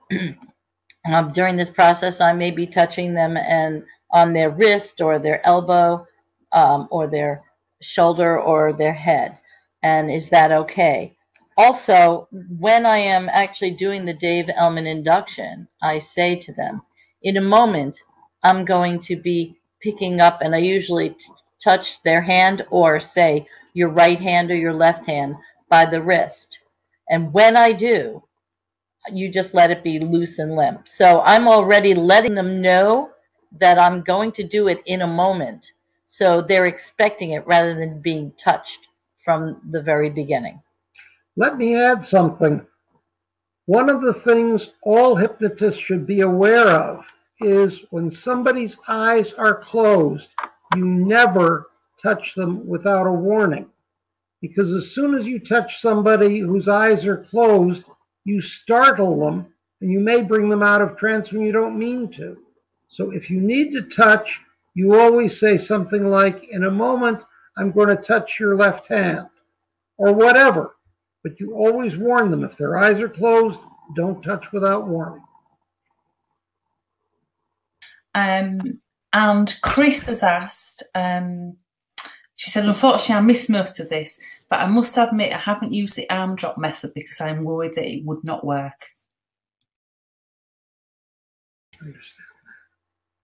during this process, I may be touching them and on their wrist or their elbow or their shoulder or their head. And is that okay? Also, when I am actually doing the Dave Ellman induction, I say to them, in a moment, I'm going to be picking up, and I usually touch their hand or say your right hand or your left hand by the wrist. And when I do, you just let it be loose and limp. So I'm already letting them know that I'm going to do it in a moment. So they're expecting it rather than being touched from the very beginning. Let me add something. One of the things all hypnotists should be aware of is when somebody's eyes are closed, you never touch them without a warning. Because as soon as you touch somebody whose eyes are closed, you startle them and you may bring them out of trance when you don't mean to. So if you need to touch, you always say something like, in a moment, I'm going to touch your left hand, or whatever. But you always warn them. If their eyes are closed, don't touch without warning. And Chris has asked, she said, unfortunately, I missed most of this, but I must admit I haven't used the arm drop method because I'm worried that it would not work.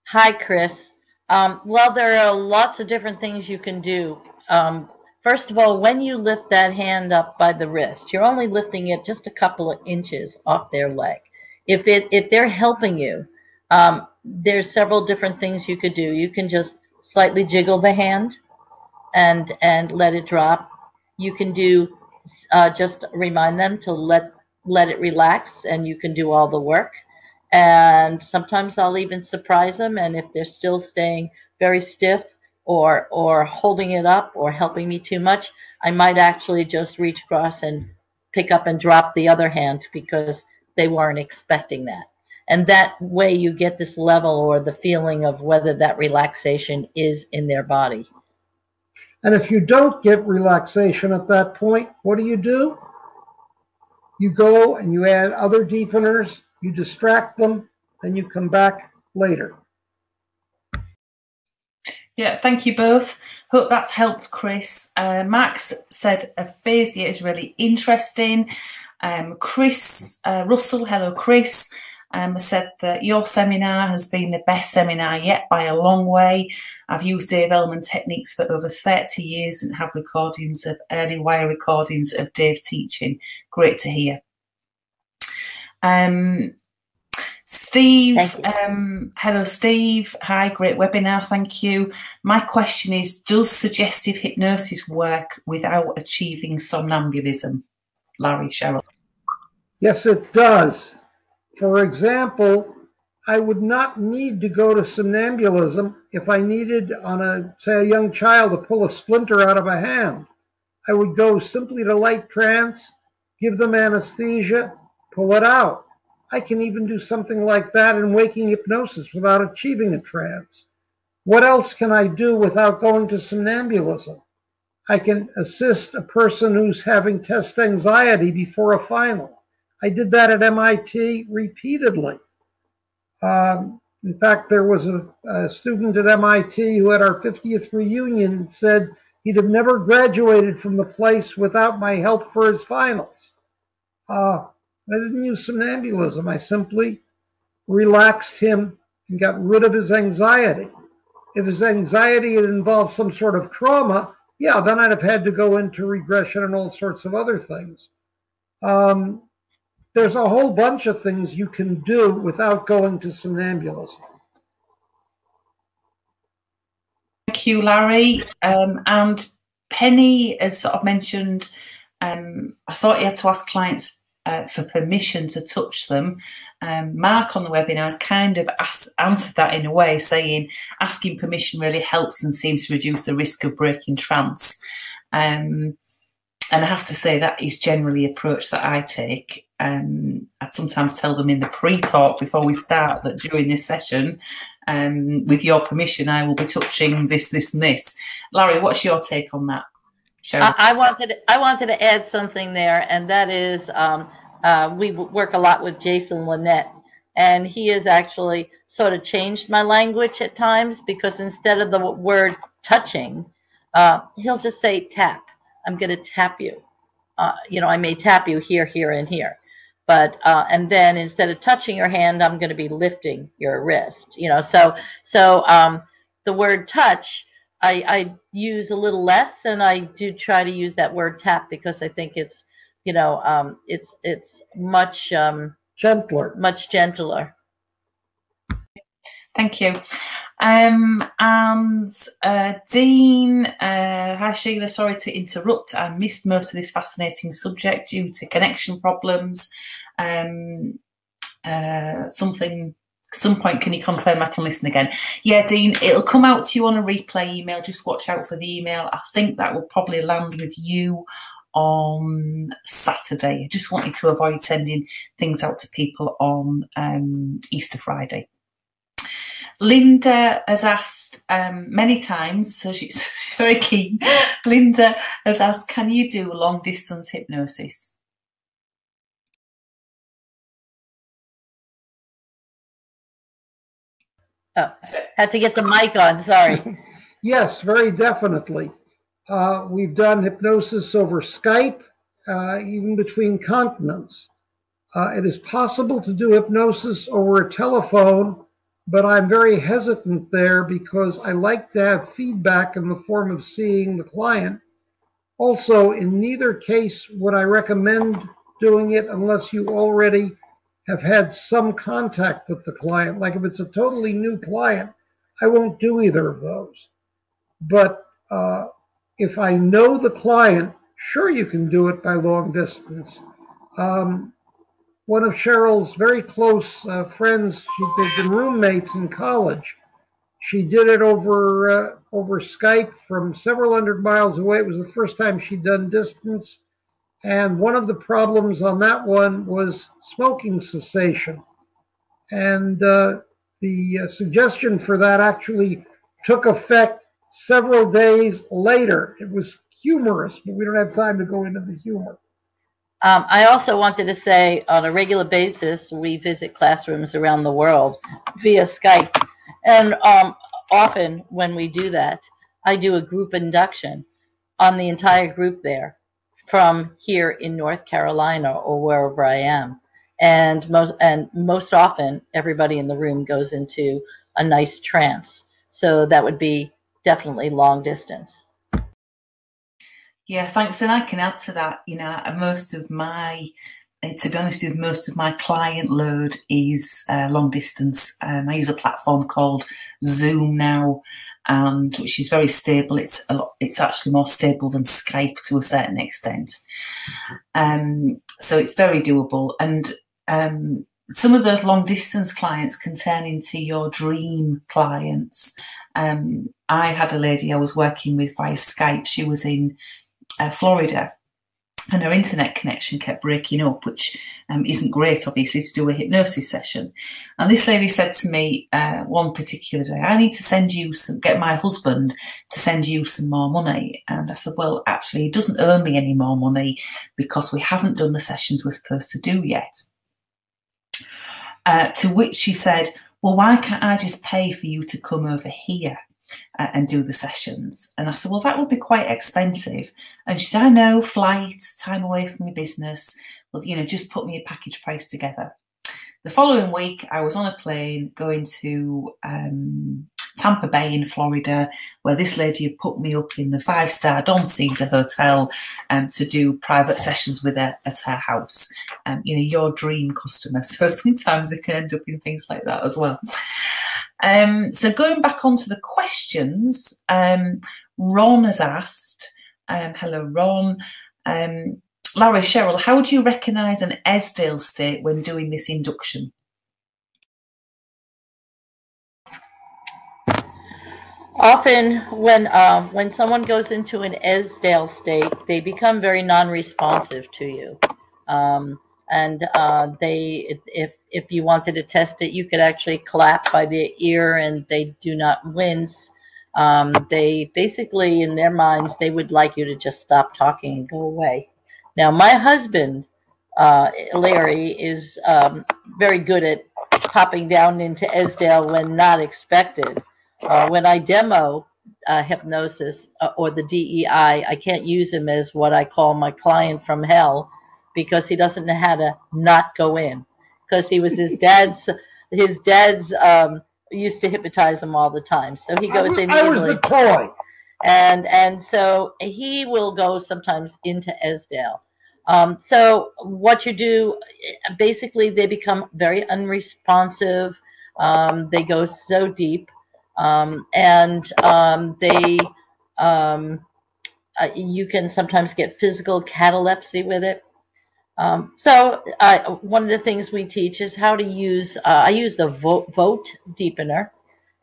Hi, Chris. Well, there are lots of different things you can do. First of all, when you lift that hand up by the wrist, you're only lifting it just a couple of inches off their leg. If they're helping you, there's several different things you could do. You can just slightly jiggle the hand and let it drop. You can do just remind them to let it relax, and you can do all the work. And sometimes I'll even surprise them, and if they're still staying very stiff or holding it up or helping me too much, I might actually just reach across and pick up and drop the other hand because they weren't expecting that. And that way you get this level or the feeling of whether that relaxation is in their body. And if you don't get relaxation at that point, what do? You go and you add other deepeners, you distract them, then you come back later. Yeah, thank you both. Hope that's helped, Chris. Max said aphasia is really interesting. Chris Russell, hello, Chris, said that your seminar has been the best seminar yet by a long way. I've used Dave Ellman techniques for over 30 years and have recordings of early wire recordings of Dave teaching. Great to hear. Steve, hello Steve. Hi, great webinar, thank you. My question is, does suggestive hypnosis work without achieving somnambulism? Larry, Cheryl. Yes, it does. For example, I would not need to go to somnambulism if I needed say a young child to pull a splinter out of a hand. I would go simply to light trance, give them anesthesia, pull it out. I can even do something like that in waking hypnosis without achieving a trance. What else can I do without going to somnambulism? I can assist a person who's having test anxiety before a final. I did that at MIT repeatedly. In fact, there was a student at MIT who, at our 50th reunion, said he'd have never graduated from the place without my help for his finals. I didn't use somnambulism. I simply relaxed him and got rid of his anxiety. If his anxiety had involved some sort of trauma, yeah, then I'd have had to go into regression and all sorts of other things. There's a whole bunch of things you can do without going to somnambulism. Thank you, Larry. And Penny has sort of mentioned, I thought you had to ask clients for permission to touch them. Mark on the webinar has kind of answered that in a way, saying asking permission really helps and seems to reduce the risk of breaking trance. And I have to say that is generally the approach that I take. I sometimes tell them in the pre-talk before we start that during this session, with your permission, I will be touching this, this, and this. Larry, what's your take on that? I wanted to add something there, and that is we work a lot with Jason Lynette, and he has actually sort of changed my language at times, because instead of the word touching, he'll just say tap. I'm going to tap you. I may tap you here, here, and here. But and then instead of touching your hand, I'm going to be lifting your wrist. So the word touch, I use a little less, and I do try to use that word tap, because I think it's it's much gentler. Much gentler. Thank you. And Dean, hi Sheila, sorry to interrupt. I missed most of this fascinating subject due to connection problems. Some point, can you confirm I can listen again? Yeah, Dean, it'll come out to you on a replay email. Just watch out for the email. I think that will probably land with you on Saturday. I just wanted to avoid sending things out to people on Easter Friday. Linda has asked many times, so she's very keen. Linda has asked, can you do long distance hypnosis? Oh, had to get the mic on, sorry. Yes, very definitely. We've done hypnosis over Skype, even between continents. It is possible to do hypnosis over a telephone, but I'm very hesitant there because I like to have feedback in the form of seeing the client. Also, in neither case would I recommend doing it unless you already have had some contact with the client. Like if it's a totally new client, I won't do either of those. But if I know the client, sure, you can do it by long distance. One of Cheryl's very close friends, they've been roommates in college. She did it over Skype from several hundred miles away. It was the first time she'd done distance. And one of the problems on that one was smoking cessation. And the suggestion for that actually took effect several days later. It was humorous, but we don't have time to go into the humor. I also wanted to say, on a regular basis, we visit classrooms around the world via Skype. And often when we do that, I do a group induction on the entire group there from here in North Carolina or wherever I am. And most often, everybody in the room goes into a nice trance. So that would be definitely long distance. Yeah, thanks. And I can add to that, to be honest with you, most of my client load is long distance. I use a platform called Zoom now, and which is very stable. It's actually more stable than Skype to a certain extent. So it's very doable. And some of those long distance clients can turn into your dream clients. I had a lady I was working with via Skype. She was in Florida, and her internet connection kept breaking up, which isn't great, obviously, to do a hypnosis session. And this lady said to me one particular day, I need to get my husband to send you some more money. And I said, well, actually, he doesn't earn me any more money because we haven't done the sessions we're supposed to do yet. To which she said, well, why can't I just pay for you to come over here and do the sessions? And I said, well, that would be quite expensive. And she said, I know, flights, time away from your business. Well, just put me a package price together. The following week, I was on a plane going to Tampa Bay in Florida, where this lady had put me up in the 5-star Don Caesar Hotel to do private sessions with her at her house. Your dream customer. So sometimes they can end up in things like that as well. So going back onto the questions, Ron has asked, hello Ron, Larry, Cheryl, how do you recognise an Esdale state when doing this induction? Often when someone goes into an Esdale state, they become very non-responsive to you. If you wanted to test it, you could actually clap by the ear and they do not wince. They basically, in their minds, they would like you to just stop talking and go away. Now, my husband, Larry, is very good at popping down into Esdale when not expected. When I demo hypnosis or the DEI, I can't use him as what I call my client from hell, because he doesn't know how to not go in. Because he was his dad's used to hypnotize him all the time. So he goes in I was easily. the toy. And so he will go sometimes into Esdale. So what you do, basically they become very unresponsive. They go so deep. You can sometimes get physical catalepsy with it. One of the things we teach is how to use, I use the vote deepener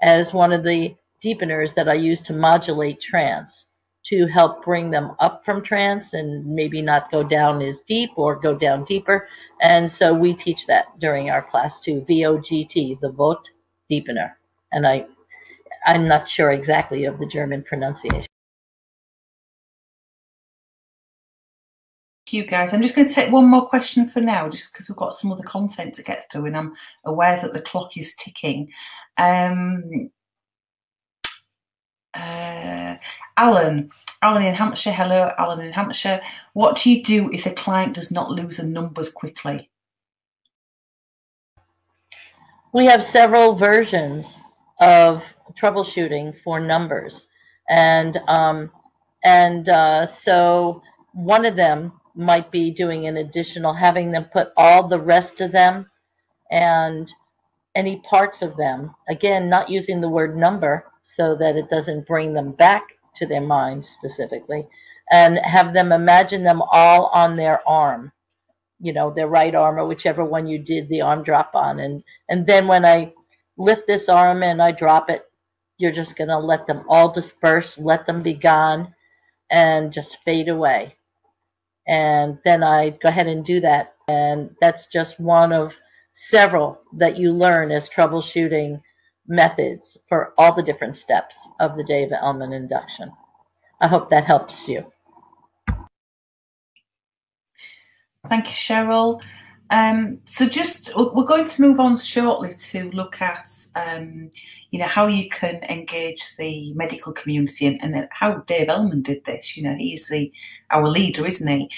as one of the deepeners that I use to modulate trance, to help bring them up from trance and maybe not go down as deep or go down deeper. And so we teach that during our class too, VOGT, the vote deepener. And I'm not sure exactly of the German pronunciation. You guys, I'm just going to take one more question for now, just because we've got some other content to get through and I'm aware that the clock is ticking. Alan in Hampshire, hello Alan in Hampshire. What do you do if a client does not lose the numbers quickly? We have several versions of troubleshooting for numbers, so one of them might be doing an additional, having them put all the rest of them and any parts of them, again, not using the word number so that it doesn't bring them back to their mind specifically, and have them imagine them all on their arm, their right arm or whichever one you did the arm drop on. And then when I lift this arm and I drop it, you're just going to let them all disperse, let them be gone, and just fade away. And then I go ahead and do that. And that's just one of several that you learn as troubleshooting methods for all the different steps of the Dave Ellman induction. I hope that helps you. Thank you, Cheryl. So we're going to move on shortly to look at, how you can engage the medical community and how Dave Ellman did this. He's our leader, isn't he?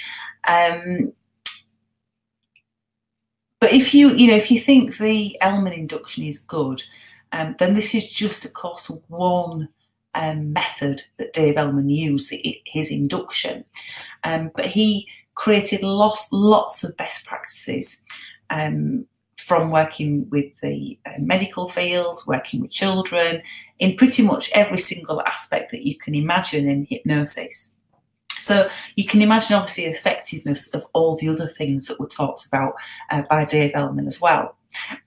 But if you think the Ellman induction is good, then this is just, of course, one method that Dave Ellman used, his induction. But he created lots of best practices from working with the medical fields, working with children, in pretty much every single aspect that you can imagine in hypnosis. So you can imagine, obviously, the effectiveness of all the other things that were talked about by Dave Ellman as well.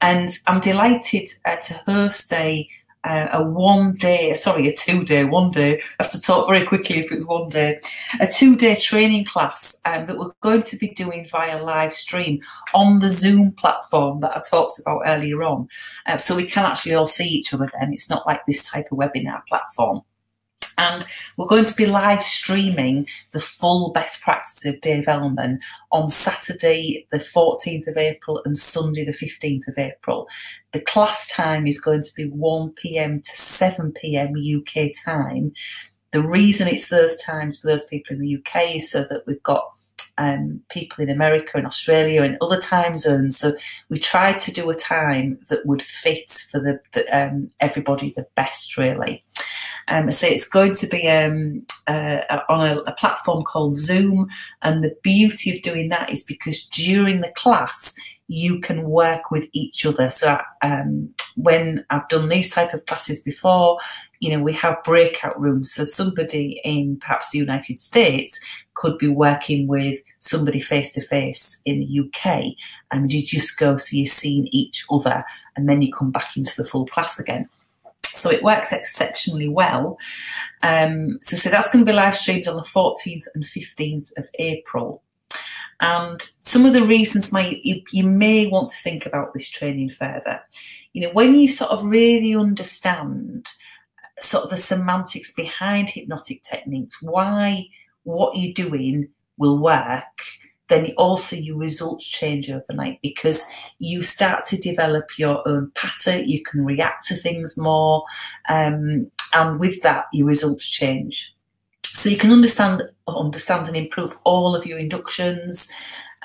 And I'm delighted to host a a 2-day, one day, I have to talk very quickly if it was one day, a 2-day training class that we're going to be doing via live stream on the Zoom platform that I talked about earlier on. So we can actually all see each other then. It's not like this type of webinar platform. And we're going to be live streaming the full best practice of Dave Ellman on Saturday, the 14th of April and Sunday, the 15th of April. The class time is going to be 1 p.m. to 7 p.m. UK time. The reason it's those times for those people in the UK is so that we've got people in America and Australia and other time zones. So we tried to do a time that would fit for everybody the best, really. So it's going to be on a platform called Zoom, and the beauty of doing that is because during the class you can work with each other. So when I've done these type of classes before, you know, we have breakout rooms. So somebody in perhaps the United States could be working with somebody face to face in the UK, and you just go, so you're seeing each other, and then you come back into the full class again. So it works exceptionally well. So that's going to be live streamed on the 14th and 15th of April. And some of the reasons you may want to think about this training further, you know, when you sort of really understand sort of the semantics behind hypnotic techniques, why what you're doing will work, then also your results change overnight, because you start to develop your own pattern, you can react to things more, and with that, your results change. So you can understand and improve all of your inductions.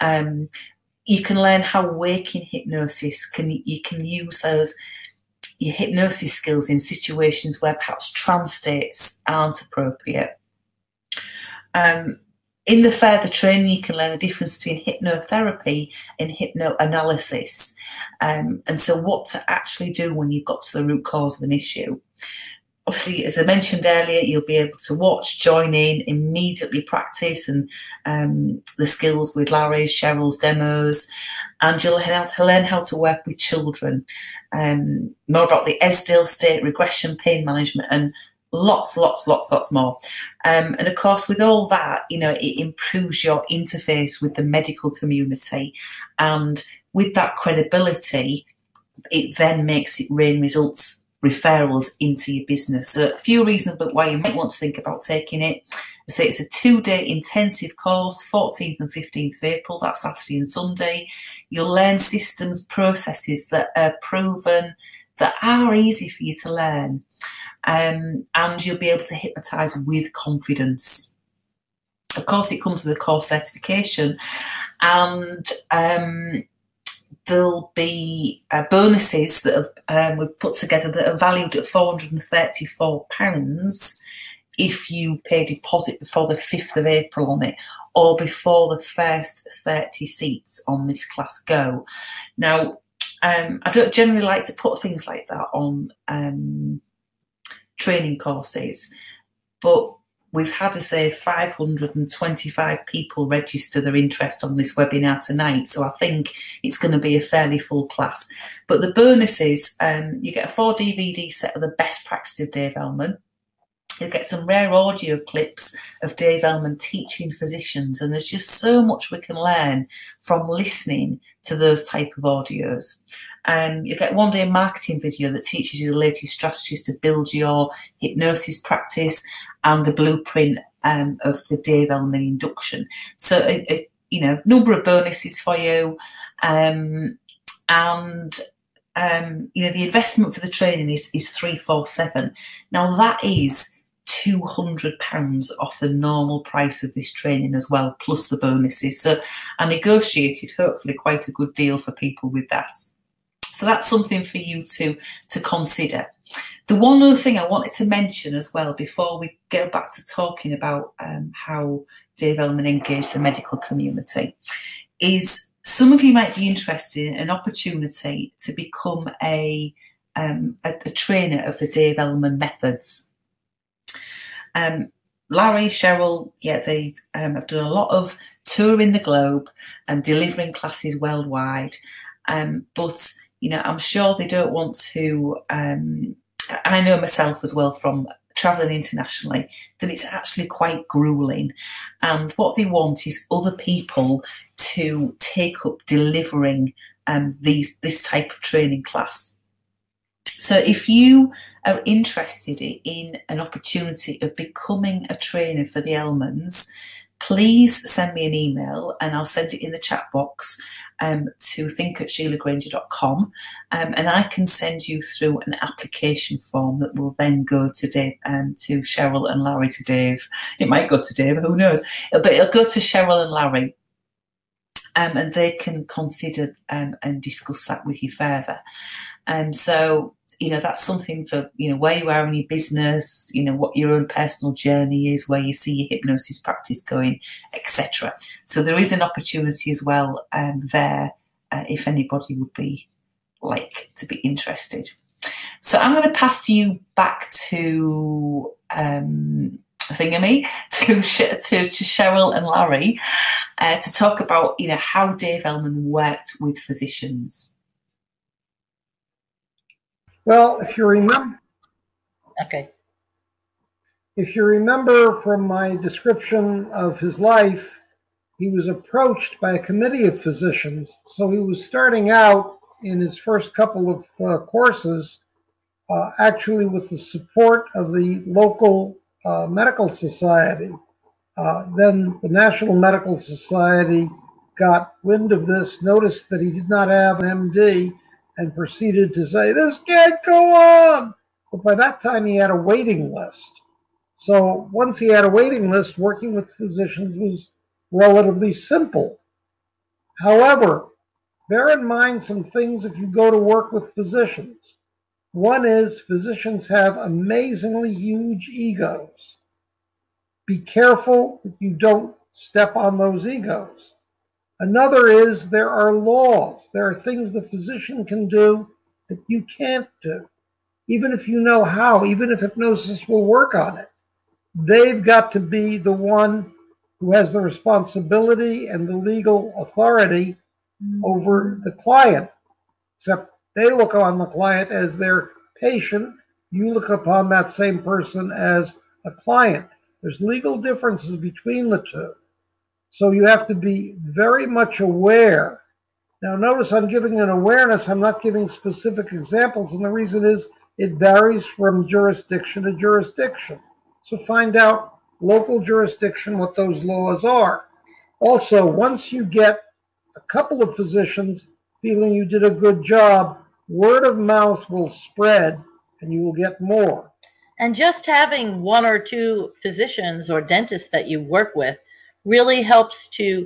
You can learn how waking hypnosis, you can use your hypnosis skills in situations where perhaps trance states aren't appropriate. In the further training, you can learn the difference between hypnotherapy and hypnoanalysis, and so what to actually do when you've got to the root cause of an issue. Obviously, as I mentioned earlier, you'll be able to watch, join in, immediately practice and the skills with Larry's, Cheryl's demos, and you'll learn how to work with children, more about the Esdale state, regression, pain management, and lots more. And of course, with all that, you know, it improves your interface with the medical community, and with that credibility, it then makes it rain results referrals into your business. So a few reasons but why you might want to think about taking it. I say it's a 2-day intensive course, 14th and 15th of April, that's Saturday and Sunday. You'll learn systems, processes that are proven, that are easy for you to learn. And you'll be able to hypnotise with confidence. Of course, it comes with a course certification, and there'll be bonuses that we've put together that are valued at £434 if you pay a deposit before the 5th of April on it, or before the first 30 seats on this class go. Now, I don't generally like to put things like that on training courses, but we've had, to say, 525 people register their interest on this webinar tonight, so I think it's going to be a fairly full class. But the bonus is you get a 4-DVD set of the best practice of Dave Ellman. You'll get some rare audio clips of Dave Ellman teaching physicians, and there's just so much we can learn from listening to those type of audios. You get 1-day marketing video that teaches you the latest strategies to build your hypnosis practice, and the blueprint of the Dave Ellman induction. So, you know, number of bonuses for you, you know, the investment for the training is £347. Now that is £200 off the normal price of this training as well, plus the bonuses. So I negotiated hopefully quite a good deal for people with that. So that's something for you to consider. The one other thing I wanted to mention as well before we go back to talking about how Dave Ellman engaged the medical community is some of you might be interested in an opportunity to become a trainer of the Dave Ellman methods. Larry, Cheryl, yeah, they have done a lot of touring the globe and delivering classes worldwide, but you know, I'm sure they don't want to and I know myself as well from travelling internationally, that it's actually quite grueling. And what they want is other people to take up delivering this type of training class. So if you are interested in an opportunity of becoming a trainer for the Elmans, please send me an email and I'll send it in the chat box to think@SheilaGranger.com, and I can send you through an application form that will then go to Dave, to Cheryl and Larry, to Dave. It might go to Dave, who knows? But it'll go to Cheryl and Larry, and they can consider and discuss that with you further. So, that's something for, where you are in your business, what your own personal journey is, where you see your hypnosis practice going, etc. So there is an opportunity as well there if anybody would be to be interested. So I'm going to pass you back to Thingamy, to Cheryl and Larry to talk about, how Dave Elman worked with physicians. Well, if you remember, from my description of his life, he was approached by a committee of physicians. So he was starting out in his first couple of courses, actually with the support of the local medical society. Then the National Medical Society got wind of this, noticed that he did not have an MD, and proceeded to say, "This can't go on." But by that time, he had a waiting list. So once he had a waiting list, working with physicians was relatively simple. However, bear in mind some things if you go to work with physicians. One is physicians have amazingly huge egos. Be careful that you don't step on those egos. Another is there are laws. There are things the physician can do that you can't do. Even if you know how, even if hypnosis will work on it, they've got to be the one who has the responsibility and the legal authority over the client. Except they look on the client as their patient. You look upon that same person as a client. There's legal differences between the two. So you have to be very much aware. Now notice I'm giving an awareness, I'm not giving specific examples, and the reason is it varies from jurisdiction to jurisdiction. So find out local jurisdiction what those laws are. Also, once you get a couple of physicians feeling you did a good job, word of mouth will spread and you will get more. And just having one or two physicians or dentists that you work with really helps to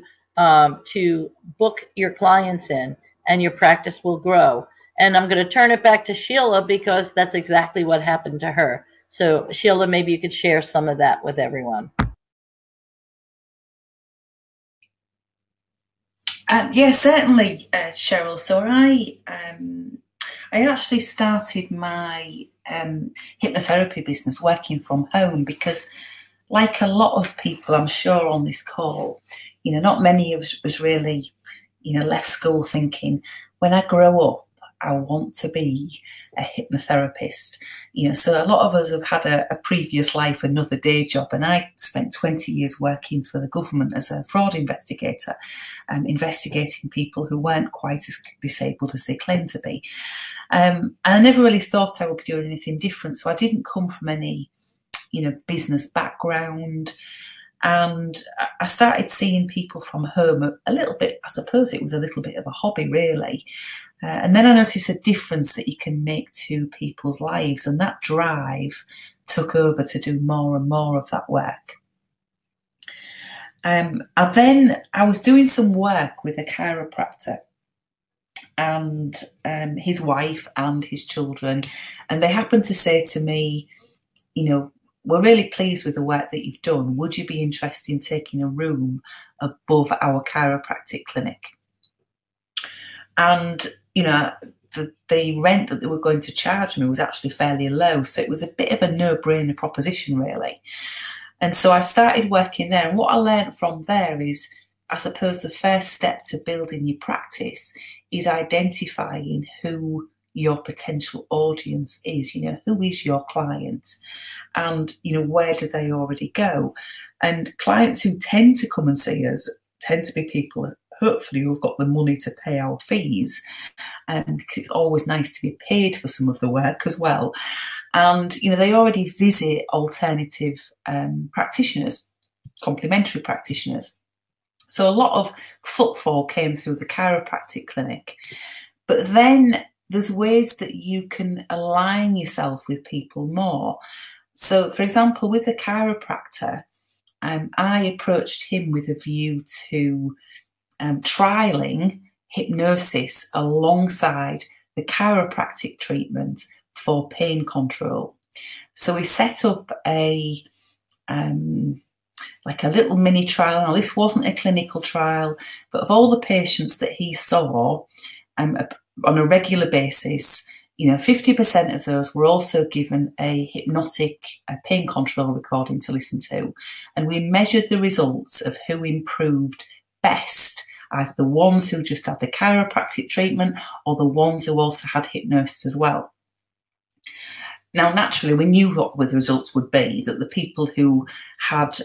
book your clients in, and your practice will grow. And I'm going to turn it back to Sheila because that's exactly what happened to her. So Sheila, maybe you could share some of that with everyone. Yes, certainly, Cheryl. So I actually started my hypnotherapy business working from home because, like a lot of people, I'm sure on this call, not many of us really, left school thinking, when I grow up, I want to be a hypnotherapist. So a lot of us have had a previous life, another day job, and I spent 20 years working for the government as a fraud investigator, investigating people who weren't quite as disabled as they claimed to be. And I never really thought I would be doing anything different. So I didn't come from any, business background. And I started seeing people from home a little bit. I suppose it was a little bit of a hobby, really. And then I noticed a difference that you can make to people's lives. And that drive took over to do more and more of that work. And then I was doing some work with a chiropractor and his wife and his children. And they happened to say to me, we're really pleased with the work that you've done. Would you be interested in taking a room above our chiropractic clinic? And, the rent that they were going to charge me was actually fairly low. So it was a bit of a no-brainer proposition, really. And so I started working there. And what I learned from there is, I suppose the first step to building your practice is identifying who your potential audience is. Who is your client? And, where do they already go? And clients who tend to come and see us tend to be people, hopefully, who've got the money to pay our fees, because it's always nice to be paid for some of the work as well. And, they already visit alternative practitioners, complementary practitioners. So a lot of footfall came through the chiropractic clinic. But then there's ways that you can align yourself with people more. So, for example, with the chiropractor, I approached him with a view to trialling hypnosis alongside the chiropractic treatment for pain control. So we set up a little mini trial. Now, this wasn't a clinical trial, but of all the patients that he saw on a regular basis, 50% of those were also given a hypnotic pain control recording to listen to. And we measured the results of who improved best, either the ones who just had the chiropractic treatment or the ones who also had hypnosis as well. Now, naturally, we knew what the results would be, that the people who had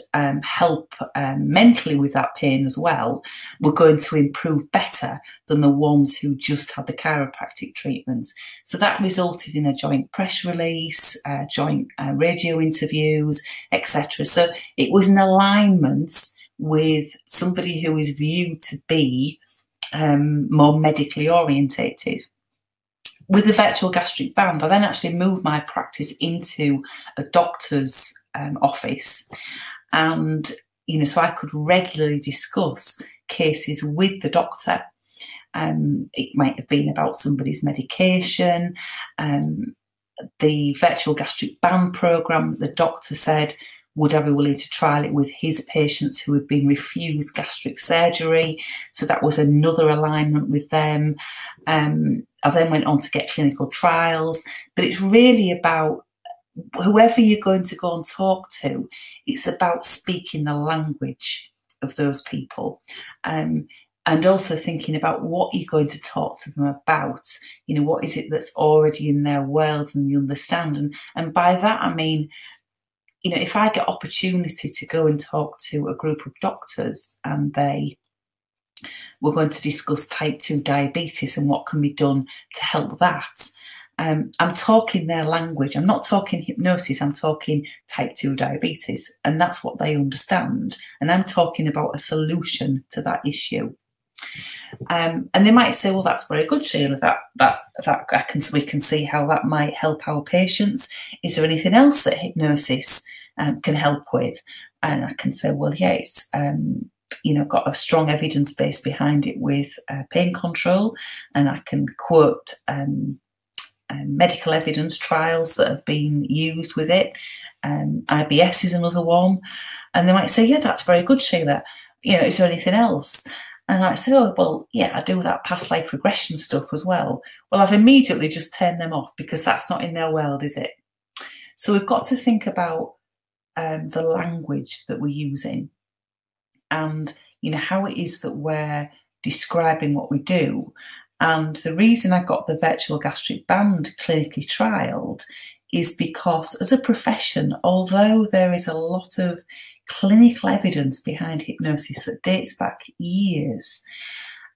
help mentally with that pain as well were going to improve better than the ones who just had the chiropractic treatment. So that resulted in a joint press release, joint radio interviews, etc. So it was an alignment with somebody who is viewed to be more medically orientated. With the virtual gastric band, I then actually moved my practice into a doctor's office, and so I could regularly discuss cases with the doctor. It might have been about somebody's medication, the virtual gastric band program. The doctor said, would I be willing to trial it with his patients who had been refused gastric surgery? So that was another alignment with them. I then went on to get clinical trials, but it's really about whoever you're going to go and talk to, it's about speaking the language of those people. And also thinking about what you're going to talk to them about. What is it that's already in their world and you understand? And by that, I mean, if I get opportunity to go and talk to a group of doctors and we're going to discuss type 2 diabetes and what can be done to help that, I'm talking their language. I'm not talking hypnosis, I'm talking type 2 diabetes, and that's what they understand. And I'm talking about a solution to that issue. And they might say, well, that's very good, Sheila, we can see how that might help our patients. Is there anything else that hypnosis can help with? And I can say, well, yes, got a strong evidence base behind it with pain control, and I can quote medical evidence trials that have been used with it. IBS is another one. And they might say, yeah, that's very good, Sheila. Is there anything else? And I say, oh, well, yeah, I do that past life regression stuff as well. Well, I've immediately just turned them off because that's not in their world, is it? So we've got to think about the language that we're using and, how it is that we're describing what we do. And the reason I got the virtual gastric band clinically trialled is because as a profession, although there is a lot of clinical evidence behind hypnosis that dates back years,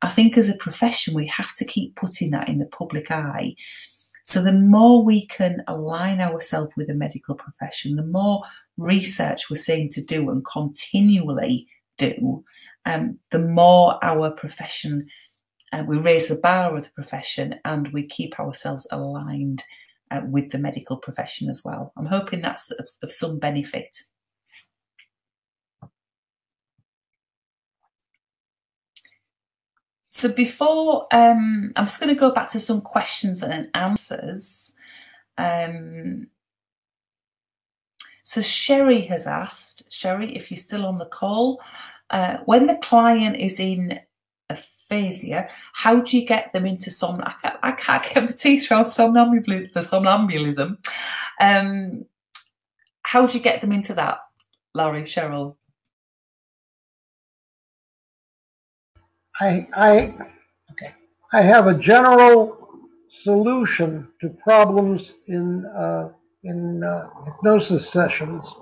I think as a profession we have to keep putting that in the public eye. So the more we can align ourselves with the medical profession, the more research we're seeing to do and continually do, the more our profession, we raise the bar of the profession and we keep ourselves aligned with the medical profession as well. I'm hoping that's of some benefit. So before, I'm just going to go back to some questions and answers. So Sherry has asked, Sherry, if you're still on the call, when the client is in aphasia, how do you get them into I can't get my teeth around somnambulism. How do you get them into that, Larry, Cheryl? I have a general solution to problems in hypnosis sessions,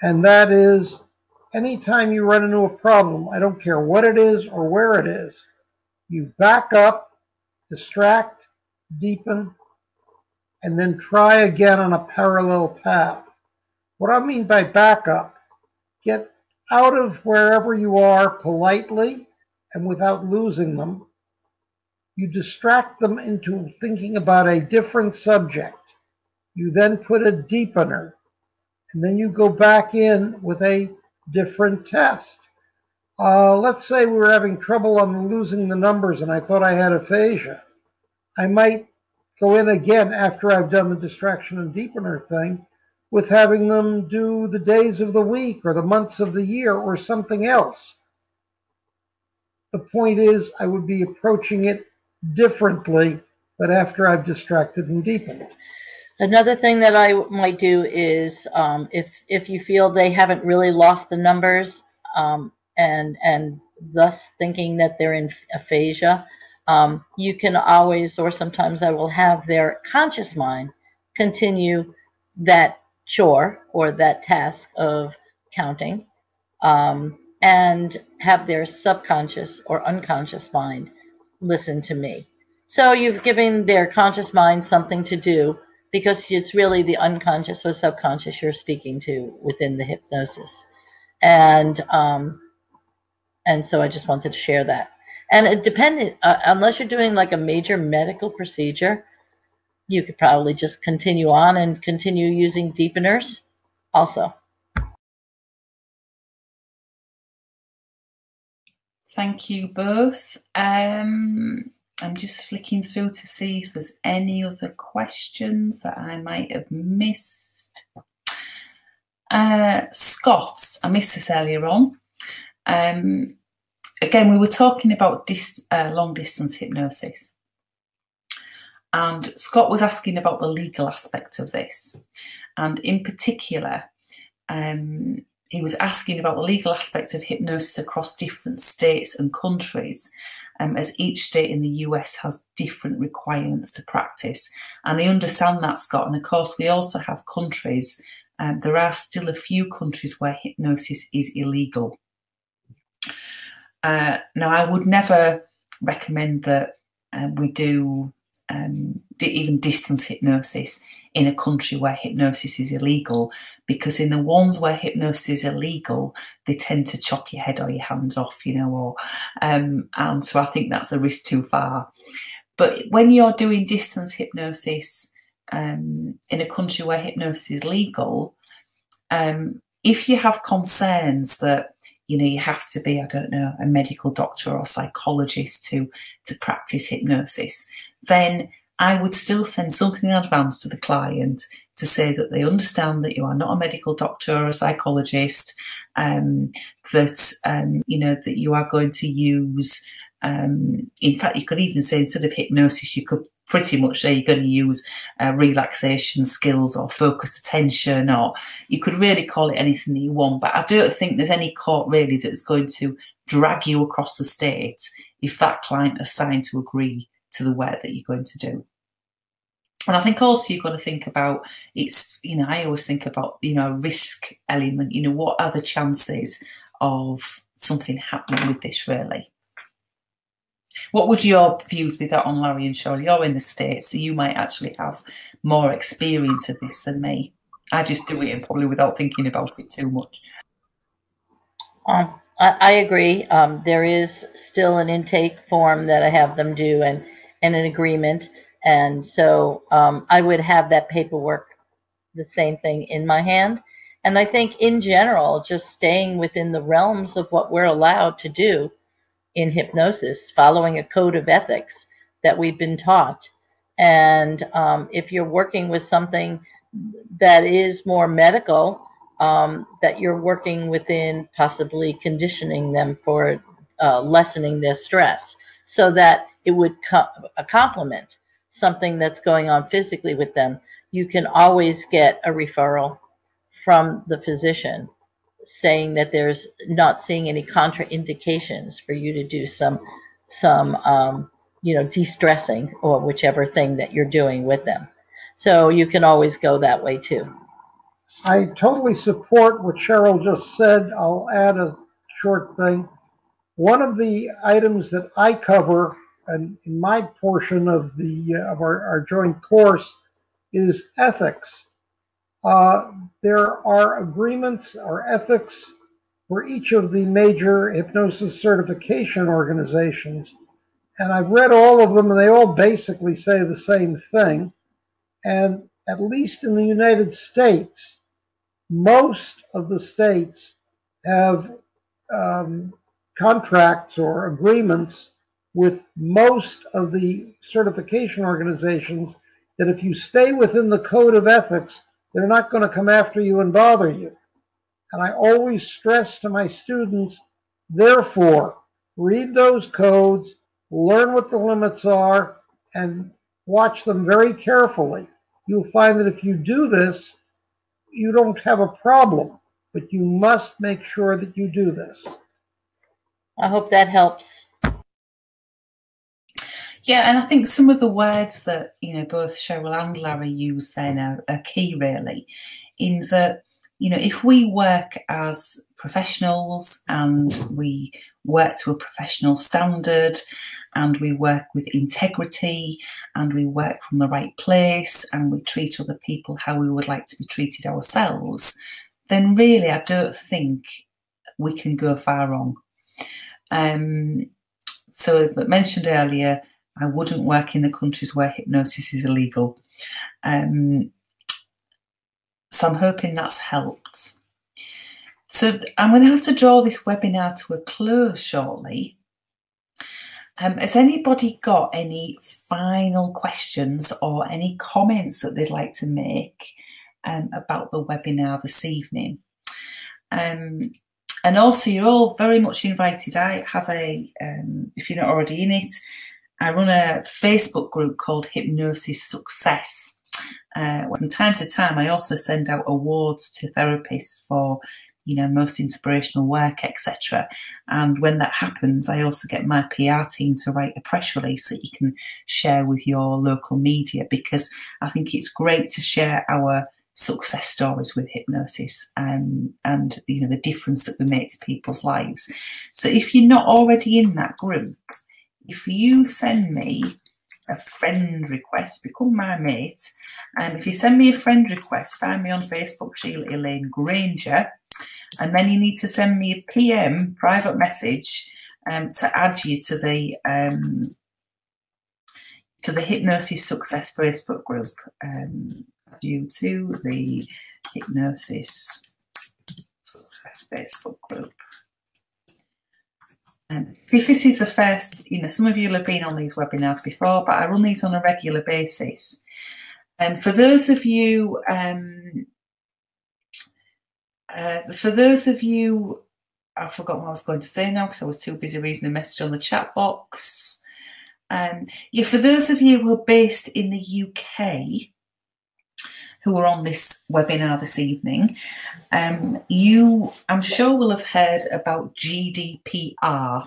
and that is anytime you run into a problem, I don't care what it is or where it is, you back up, distract, deepen, and then try again on a parallel path. What I mean by backup, get out of wherever you are politely and without losing them. You distract them into thinking about a different subject. You then put a deepener, and then you go back in with a different test. Let's say we were having trouble on losing the numbers and I thought I had aphasia. I might go in again after I've done the distraction and deepener thing with having them do the days of the week or the months of the year or something else. The point is I would be approaching it differently, but after I've distracted and deepened. Another thing that I might do is if you feel they haven't really lost the numbers and thus thinking that they're in aphasia, you can always, or sometimes I will have their conscious mind continue that chore or that task of counting, and have their subconscious or unconscious mind listen to me. So you've given their conscious mind something to do because it's really the unconscious or subconscious you're speaking to within the hypnosis. And so I just wanted to share that. And it depended, unless you're doing like a major medical procedure, you could probably just continue on and continue using deepeners also. Thank you both. I'm just flicking through to see if there's any other questions that I might have missed. Scott, I missed this earlier on. Again, we were talking about long distance hypnosis. And Scott was asking about the legal aspect of this. And in particular, he was asking about the legal aspect of hypnosis across different states and countries, as each state in the US has different requirements to practice. And I understand that, Scott. And of course, we also have countries, there are still a few countries where hypnosis is illegal. Now, I would never recommend that we do even distance hypnosis in a country where hypnosis is illegal, because in the ones where hypnosis is illegal, they tend to chop your head or your hands off, you know, or and so I think that's a risk too far. But when you're doing distance hypnosis in a country where hypnosis is legal, if you have concerns that, you know, you have to be, I don't know, a medical doctor or psychologist to practice hypnosis, then I would still send something in advance to the client to say that they understand that you are not a medical doctor or a psychologist, that you know, that you are going to use, in fact, you could even say instead of hypnosis, you could pretty much say you're going to use relaxation skills or focused attention, or you could really call it anything that you want. But I don't think there's any court really that's going to drag you across the state if that client is signed to agree to the work that you're going to do. And I think also you've got to think about, it's, you know, I always think about, you know, a risk element, you know, what are the chances of something happening with this really? What would your views be that on, Larry and Cheryl? You're in the States, so you might actually have more experience of this than me. I just do it and probably without thinking about it too much. I agree. There is still an intake form that I have them do and an agreement. And so I would have that paperwork, the same thing in my hand. And I think in general, just staying within the realms of what we're allowed to do in hypnosis, following a code of ethics that we've been taught. And if you're working with something that is more medical, that you're working within possibly conditioning them for lessening their stress, so that it would complement something that's going on physically with them, you can always get a referral from the physician saying that there's not seeing any contraindications for you to do some de-stressing or whichever thing that you're doing with them. So you can always go that way too. I totally support what Cheryl just said. I'll add a short thing. One of the items that I cover in my portion of our joint course is ethics. There are agreements or ethics for each of the major hypnosis certification organizations. And I've read all of them, and they all basically say the same thing. And at least in the United States, most of the states have contracts or agreements with most of the certification organizations that if you stay within the code of ethics, they're not going to come after you and bother you. And I always stress to my students, therefore, read those codes, learn what the limits are, and watch them very carefully. You'll find that if you do this, you don't have a problem, but you must make sure that you do this. I hope that helps. Yeah, and I think some of the words that both Cheryl and Larry use then are key, really, in that if we work as professionals and we work to a professional standard and we work with integrity and we work from the right place and we treat other people how we would like to be treated ourselves, then really I don't think we can go far wrong. So, but mentioned earlier, I wouldn't work in the countries where hypnosis is illegal. So I'm hoping that's helped. So I'm going to have to draw this webinar to a close shortly. Has anybody got any final questions or any comments that they'd like to make about the webinar this evening? And also, you're all very much invited. I have if you're not already in it, I run a Facebook group called Hypnosis Success. From time to time, I also send out awards to therapists for, most inspirational work, etc. And when that happens, I also get my PR team to write a press release that you can share with your local media, because I think it's great to share our success stories with hypnosis and the difference that we make to people's lives. So if you're not already in that group, if you send me a friend request, become my mate, and if you send me a friend request, find me on Facebook, Sheila Elaine Granger, and then you need to send me a PM, private message, to add you to the Hypnosis Success Facebook group. Add you to the Hypnosis Success Facebook group. If this is the first, some of you will have been on these webinars before, but I run these on a regular basis. And for those of you, I've forgotten what I was going to say now because I was too busy reading a message on the chat box. For those of you who are based in the UK, who are on this webinar this evening, you, I'm sure, will have heard about GDPR,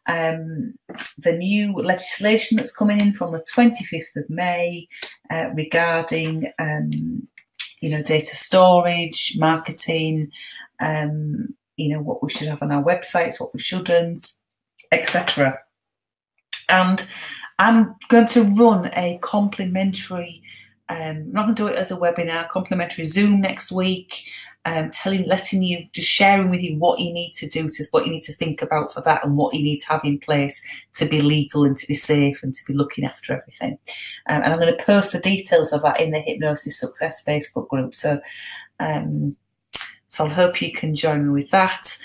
the new legislation that's coming in from the 25th of May regarding, data storage, marketing, what we should have on our websites, what we shouldn't, etc. And I'm going to run a complimentary, I'm not going to do it as a webinar, complimentary Zoom next week, letting you, just sharing with you what you need to do, what you need to think about for that, and what you need to have in place to be legal and to be safe and to be looking after everything. And I'm going to post the details of that in the Hypnosis Success Facebook group. So, so I hope you can join me with that.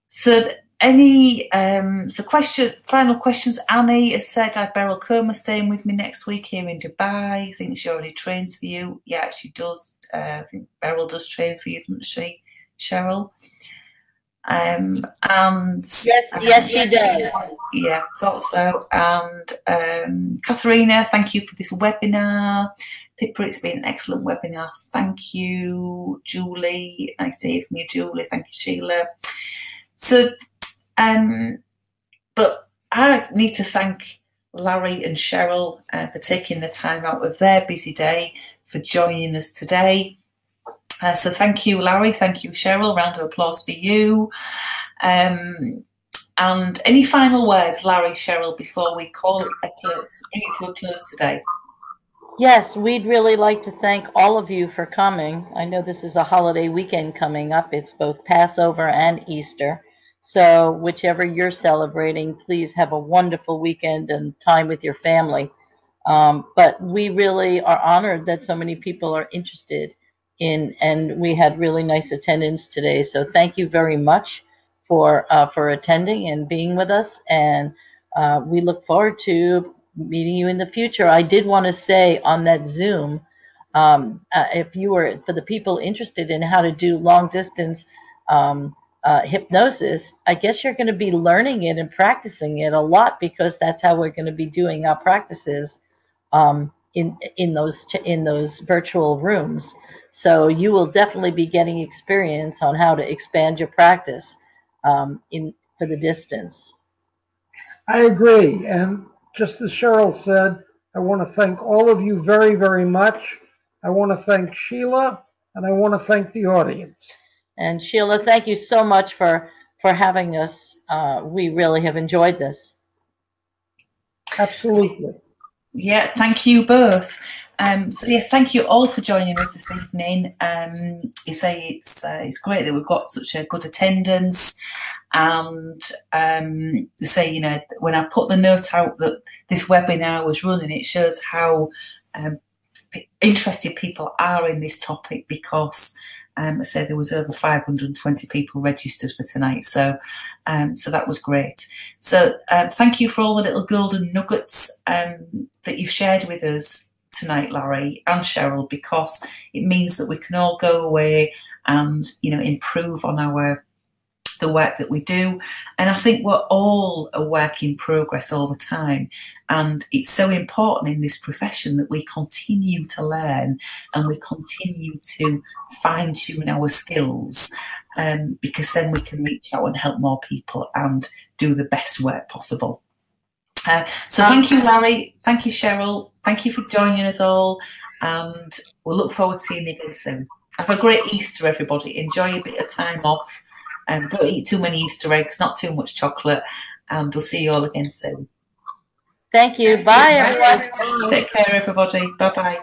So final questions. Annie has said, I Beryl Coma staying with me next week here in Dubai. I think she already trains for you. Yeah, she does. I think Beryl does train for you, doesn't she, Cheryl? And yes, she does. Yeah, thought so. And Katharina, thank you for this webinar. Pippa, it's been an excellent webinar. Thank you, Julie. Nice to hear from you, Julie. Thank you, Sheila. So, but I need to thank Larry and Cheryl for taking the time out of their busy day for joining us today. So thank you, Larry. Thank you, Cheryl. Round of applause for you. And any final words, Larry, Cheryl, before we call it a close, bring it to a close today? Yes, we'd really like to thank all of you for coming. I know this is a holiday weekend coming up. It's both Passover and Easter. So whichever you're celebrating, please have a wonderful weekend and time with your family. But we really are honored that so many people are interested in, and we had really nice attendance today. So thank you very much for attending and being with us. And we look forward to meeting you in the future. I did want to say on that Zoom, if you were, for the people interested in how to do long distance hypnosis, I guess you're going to be learning it and practicing it a lot, because that's how we're going to be doing our practices in those virtual rooms. So you will definitely be getting experience on how to expand your practice for the distance. I agree. And just as Cheryl said, I want to thank all of you very, very much. I want to thank Sheila, and I want to thank the audience. And Sheila, thank you so much for having us. We really have enjoyed this. Absolutely. Yeah, thank you both. So yes, thank you all for joining us this evening. You say it's great that we've got such a good attendance, and they say, you know, when I put the note out that this webinar was running, it shows how interested people are in this topic, because I said there was over 520 people registered for tonight, so that was great. So thank you for all the little golden nuggets that you've shared with us tonight, Larry and Cheryl, because it means that we can all go away and, you know, improve on the work that we do. And I think we're all a work in progress all the time, and it's so important in this profession that we continue to learn and we continue to fine-tune our skills, because then we can reach out and help more people and do the best work possible. So thank you, Larry. Thank you, Cheryl. Thank you for joining us all, and we'll look forward to seeing you again soon. Have a great Easter, everybody. Enjoy a bit of time off. Don't eat too many Easter eggs, not too much chocolate, and we'll see you all again soon. Thank you. Bye, everyone. Take care, everybody. Bye-bye.